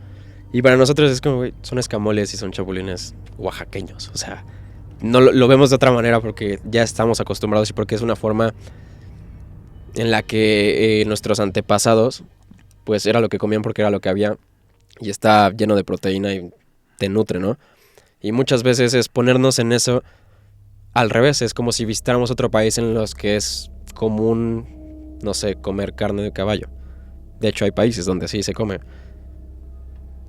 S2: Y para nosotros es como, güey, son escamoles y son chapulines oaxaqueños. O sea, no lo vemos de otra manera porque ya estamos acostumbrados y porque es una forma en la que nuestros antepasados, pues era lo que comían porque era lo que había y está lleno de proteína y te nutre, ¿no? Y muchas veces es ponernos en eso al revés, es como si visitáramos otro país en los que es común, no sé, comer carne de caballo. De hecho, hay países donde sí se come.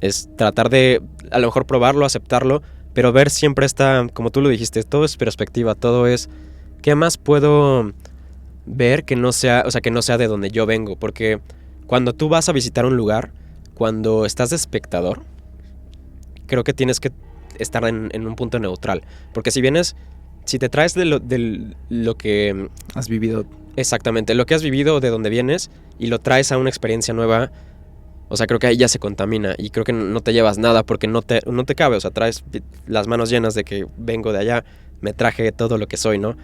S2: Es tratar de, a lo mejor probarlo, aceptarlo, Pero ver siempre está, como tú lo dijiste, todo es perspectiva, todo es ¿qué más puedo ver que no sea, o sea, que no sea de donde yo vengo? Porque cuando tú vas a visitar un lugar, cuando estás de espectador, creo que tienes que estar en un punto neutral. Porque si te traes de lo que
S1: Has vivido.
S2: exactamente, lo que has vivido, de donde vienes, y lo traes a una experiencia nueva, o sea, creo que ahí ya se contamina y creo que no te llevas nada porque no te cabe, o sea, traes las manos llenas de que vengo de allá, me traje todo lo que soy, ¿no?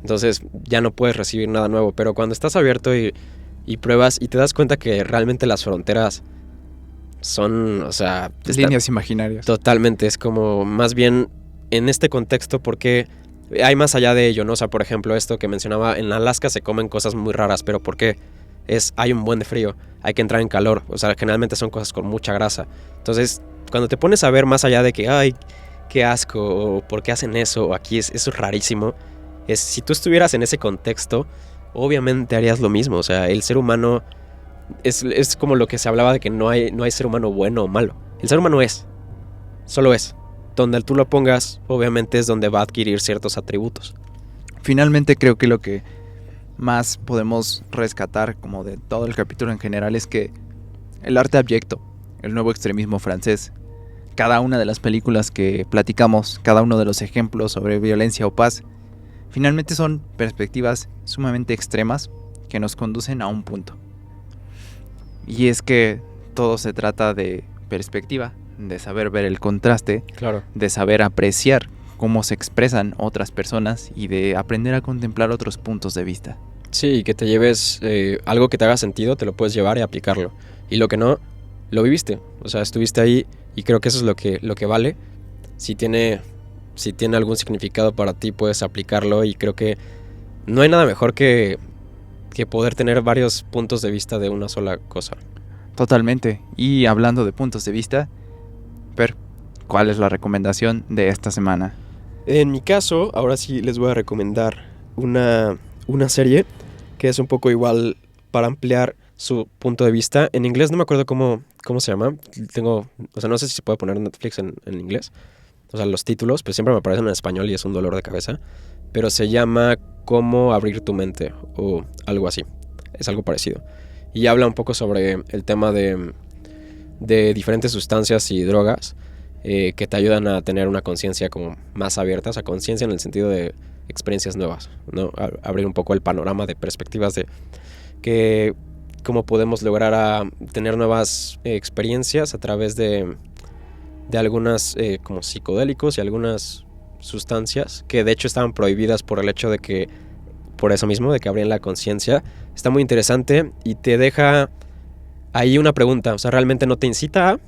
S2: Entonces ya no puedes recibir nada nuevo, pero cuando estás abierto y pruebas y te das cuenta que realmente las fronteras son, o sea,
S1: Líneas imaginarias.
S2: totalmente, es como más bien en este contexto porque hay más allá de ello, ¿no? O sea, por ejemplo, esto que mencionaba, en Alaska se comen cosas muy raras, pero ¿por qué? Hay un buen de frío, hay que entrar en calor, o sea, generalmente son cosas con mucha grasa. Entonces, cuando te pones a ver más allá de que, ay, qué asco, o por qué hacen eso, o aquí eso es rarísimo, si tú estuvieras en ese contexto, obviamente harías lo mismo, o sea, el ser humano es como lo que se hablaba de que no hay ser humano bueno o malo. El ser humano solo es. Donde tú lo pongas, obviamente es donde va a adquirir ciertos atributos.
S1: Finalmente creo que lo que más podemos rescatar como de todo el capítulo en general es que el arte abyecto, el nuevo extremismo francés, cada una de las películas que platicamos, cada uno de los ejemplos sobre violencia o paz, finalmente son perspectivas sumamente extremas que nos conducen a un punto. Y es que todo se trata de perspectiva, de saber ver el contraste,
S2: Claro.
S1: de saber apreciar cómo se expresan otras personas y de aprender a contemplar otros puntos de vista.
S2: Sí, que te lleves algo que te haga sentido, te lo puedes llevar y aplicarlo. Y lo que no, lo viviste. O sea, estuviste ahí y creo que eso es lo que vale. Si tiene algún significado para ti, puedes aplicarlo y creo que no hay nada mejor que poder tener varios puntos de vista de una sola cosa.
S1: Totalmente. Y hablando de puntos de vista, Per, ¿cuál es la recomendación de esta semana?
S2: En mi caso, ahora sí les voy a recomendar una serie que es un poco igual para ampliar su punto de vista. En inglés no me acuerdo cómo se llama. O sea, no sé si se puede poner Netflix en inglés. O sea, los títulos, pero siempre me aparecen en español y es un dolor de cabeza. Pero se llama Cómo abrir tu mente o algo así. Es algo parecido. Y habla un poco sobre el tema de diferentes sustancias y drogas que te ayudan a tener una conciencia como más abierta. O sea, conciencia en el sentido de experiencias nuevas, ¿no? Abrir un poco el panorama de perspectivas de que cómo podemos lograr a tener nuevas experiencias a través de algunas como psicodélicos y algunas sustancias que de hecho estaban prohibidas por el hecho de que, por eso mismo, de que abrían la conciencia. Está muy interesante y te deja ahí una pregunta, o sea, realmente no te incita a,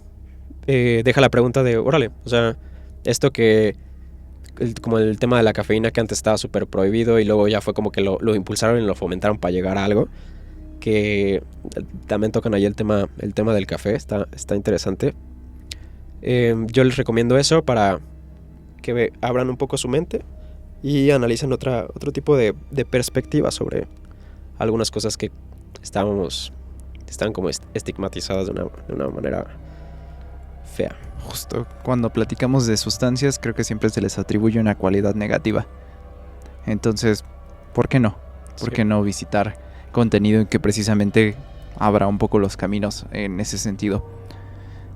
S2: deja la pregunta de, órale, o sea, esto que, como el tema de la cafeína que antes estaba súper prohibido y luego ya fue como que lo impulsaron y lo fomentaron para llegar a algo, que también tocan ahí el tema del café, está interesante. Yo les recomiendo eso para que abran un poco su mente y analicen otro tipo de perspectiva sobre algunas cosas que están como estigmatizadas de una manera fea.
S1: Justo cuando platicamos de sustancias, creo que siempre se les atribuye una cualidad negativa. Entonces, ¿por qué no? ¿Por qué no visitar contenido en que precisamente abra un poco los caminos en ese sentido?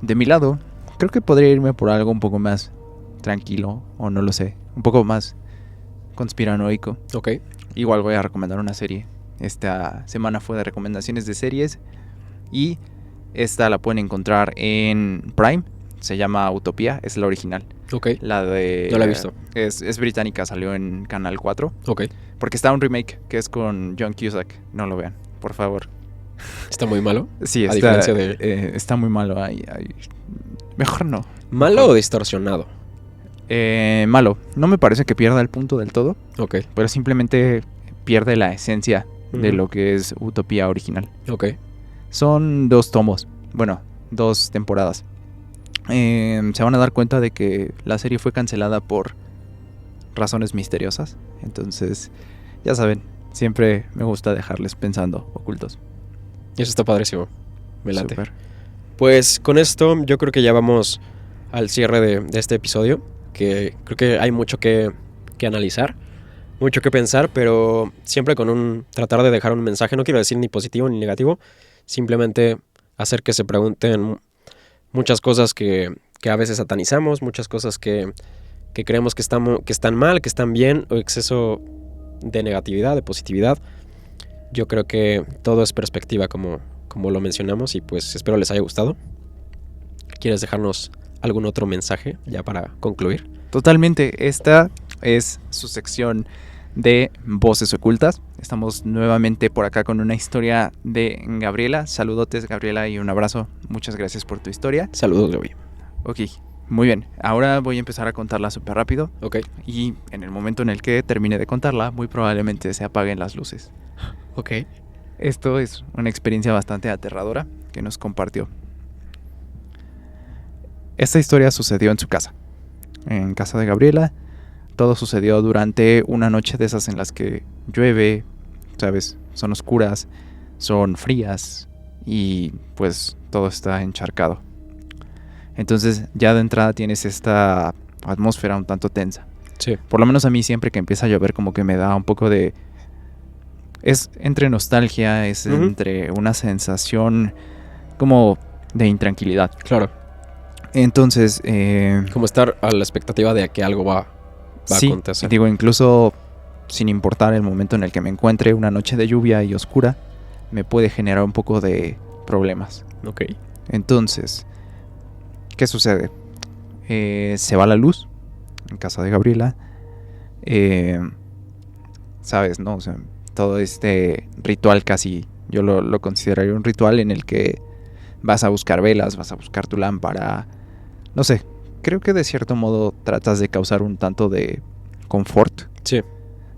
S1: De mi lado, creo que podría irme por algo un poco más tranquilo, o no lo sé, un poco más conspiranoico.
S2: Ok.
S1: Igual voy a recomendar una serie. Esta semana fue de recomendaciones de series y esta la pueden encontrar en Prime. Se llama Utopía, es la original.
S2: Ok.
S1: La de...
S2: No la he visto.
S1: Es británica, salió en Canal 4.
S2: Ok.
S1: Porque está un remake que es con John Cusack. No lo vean, por favor.
S2: ¿Está muy malo?
S1: Sí,
S2: A diferencia de...
S1: está muy malo. Mejor no.
S2: ¿Malo
S1: Mejor.
S2: o distorsionado?
S1: Malo. No me parece que pierda el punto del todo.
S2: Ok.
S1: Pero simplemente pierde la esencia de
S2: Ujú.
S1: lo que es Utopía original.
S2: Ok.
S1: Son 2 tomos. Bueno, 2 temporadas. Se van a dar cuenta de que la serie fue cancelada por razones misteriosas. Entonces, ya saben, siempre me gusta dejarles pensando ocultos.
S2: Eso está padrísimo. Me late.
S1: Súper.
S2: Pues con esto yo creo que ya vamos al cierre de este episodio. que creo que hay mucho que analizar, mucho que pensar, pero siempre con tratar de dejar un mensaje, no quiero decir ni positivo ni negativo, simplemente hacer que se pregunten muchas cosas que a veces satanizamos, muchas cosas que creemos que están mal, que están bien, o exceso de negatividad, de positividad. Yo creo que todo es perspectiva, como lo mencionamos, y pues espero les haya gustado. ¿Quieres dejarnos algún otro mensaje ya para concluir?
S1: Totalmente, esta es su sección de Voces Ocultas. Estamos nuevamente por acá con una historia de Gabriela. Saludotes, Gabriela, y un abrazo. Muchas gracias por tu historia.
S2: Saludos, Gaby.
S1: Ok, muy bien. Ahora voy a empezar a contarla súper rápido.
S2: Ok.
S1: Y en el momento en el que termine de contarla, muy probablemente se apaguen las luces.
S2: Ok.
S1: Esto es una experiencia bastante aterradora que nos compartió. Esta historia sucedió en su casa, en casa de Gabriela. Todo sucedió durante una noche de esas en las que llueve, ¿sabes? Son oscuras, son frías y pues todo está encharcado. Entonces ya de entrada tienes esta atmósfera un tanto tensa.
S2: Sí.
S1: Por lo menos a mí siempre que empieza a llover como que me da un poco de... Es entre nostalgia, es entre una sensación como de intranquilidad.
S2: Claro.
S1: Entonces...
S2: como estar a la expectativa de que algo va a acontecer.
S1: Digo, incluso sin importar el momento en el que me encuentre, una noche de lluvia y oscura me puede generar un poco de problemas.
S2: Ok.
S1: Entonces, ¿qué sucede? Se va la luz en casa de Gabriela. ¿Sabes, no? O sea, todo este ritual casi, yo lo consideraría un ritual en el que vas a buscar velas, vas a buscar tu lámpara. No sé, creo que de cierto modo tratas de causar un tanto de confort.
S2: Sí.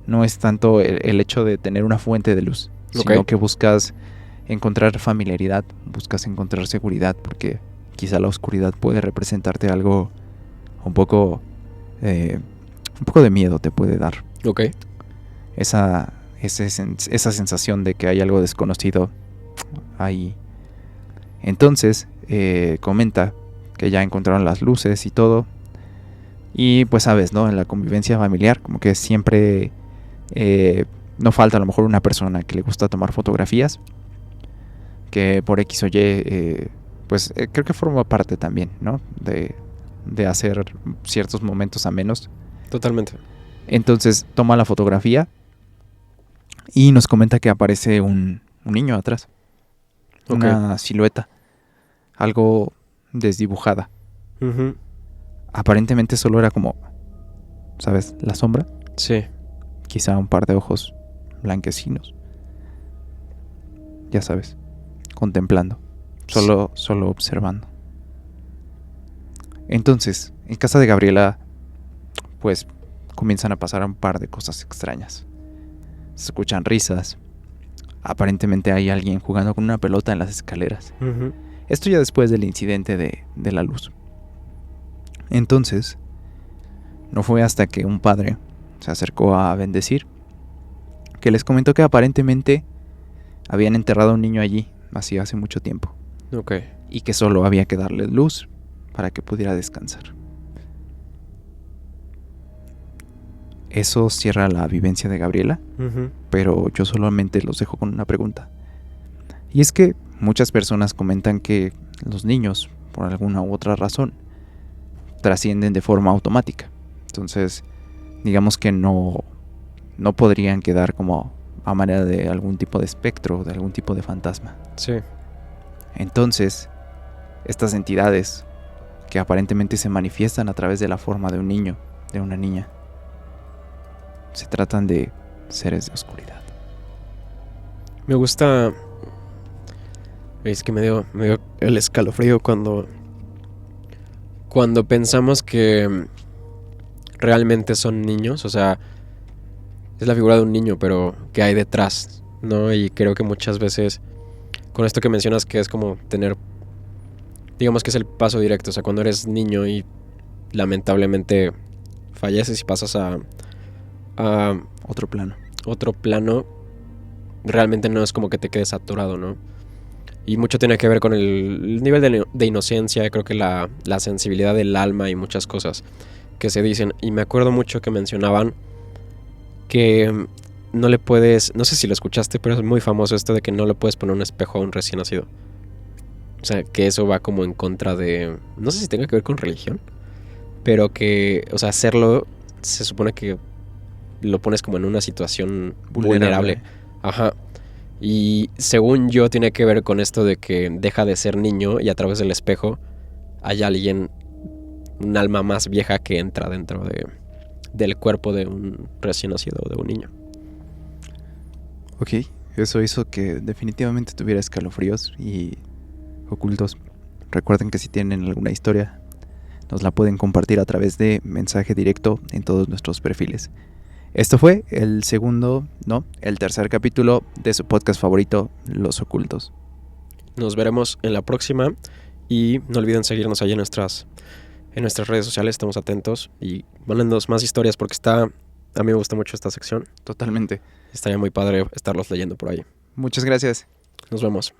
S1: No es tanto el hecho de tener una fuente de luz, sino que buscas encontrar familiaridad, buscas encontrar seguridad, porque quizá la oscuridad puede representarte algo un poco de miedo te puede dar.
S2: Ok.
S1: Esa sensación de que hay algo desconocido ahí. Entonces, comenta que ya encontraron las luces y todo. Y pues sabes, ¿no? En la convivencia familiar, como que siempre no falta a lo mejor una persona que le gusta tomar fotografías, que por X o Y, creo que forma parte también, ¿no? De hacer ciertos momentos amenos.
S2: Totalmente.
S1: Entonces toma la fotografía y nos comenta que aparece un niño atrás. Una silueta, algo desdibujada. Aparentemente solo era como, ¿sabes? La sombra.
S2: Sí.
S1: Quizá un par de ojos blanquecinos. Ya sabes, contemplando, solo observando. Entonces, en casa de Gabriela, pues comienzan a pasar un par de cosas extrañas. Se escuchan risas. Aparentemente hay alguien jugando con una pelota en las escaleras. Esto ya después del incidente de la luz. Entonces, no fue hasta que un padre se acercó a bendecir que les comentó que aparentemente habían enterrado a un niño allí hace mucho tiempo.
S2: Ok.
S1: Y que solo había que darle luz para que pudiera descansar. Eso cierra la vivencia de Gabriela, pero yo solamente los dejo con una pregunta. Y es que muchas personas comentan que los niños, por alguna u otra razón, trascienden de forma automática. Entonces, digamos que no podrían quedar como a manera de algún tipo de espectro, de algún tipo de fantasma.
S2: Sí.
S1: Entonces, estas entidades que aparentemente se manifiestan a través de la forma de un niño, de una niña, se tratan de seres de oscuridad.
S2: Me gusta... Es que me dio el escalofrío cuando pensamos que realmente son niños. O sea, es la figura de un niño, pero ¿qué hay detrás? ¿No? Y creo que muchas veces, con esto que mencionas, que es como tener... Digamos que es el paso directo. O sea, cuando eres niño y lamentablemente falleces y pasas a
S1: otro plano,
S2: realmente no es como que te quedes atorado, ¿no? Y mucho tiene que ver con el nivel de inocencia, creo que la sensibilidad del alma y muchas cosas. que se dicen. Y me acuerdo mucho que mencionaban que no le puedes, no sé si lo escuchaste, pero es muy famoso esto de que no le puedes poner un espejo a un recién nacido. O sea, que eso va como en contra de, no sé si tenga que ver con religión, pero que, o sea, hacerlo se supone que lo pones como en una situación vulnerable. Ajá. Y según yo tiene que ver con esto de que deja de ser niño y a través del espejo hay alguien, un alma más vieja que entra dentro del cuerpo de un recién nacido o de un niño.
S1: Ok, eso hizo que definitivamente tuviera escalofríos y ocultos. Recuerden que si tienen alguna historia, nos la pueden compartir a través de mensaje directo en todos nuestros perfiles. Esto fue el tercer capítulo de su podcast favorito, Los Ocultos.
S2: Nos veremos en la próxima y no olviden seguirnos allí en nuestras redes sociales, estamos atentos y mándennos más historias porque a mí me gusta mucho esta sección.
S1: Totalmente.
S2: Estaría muy padre estarlos leyendo por ahí.
S1: Muchas gracias.
S2: Nos vemos.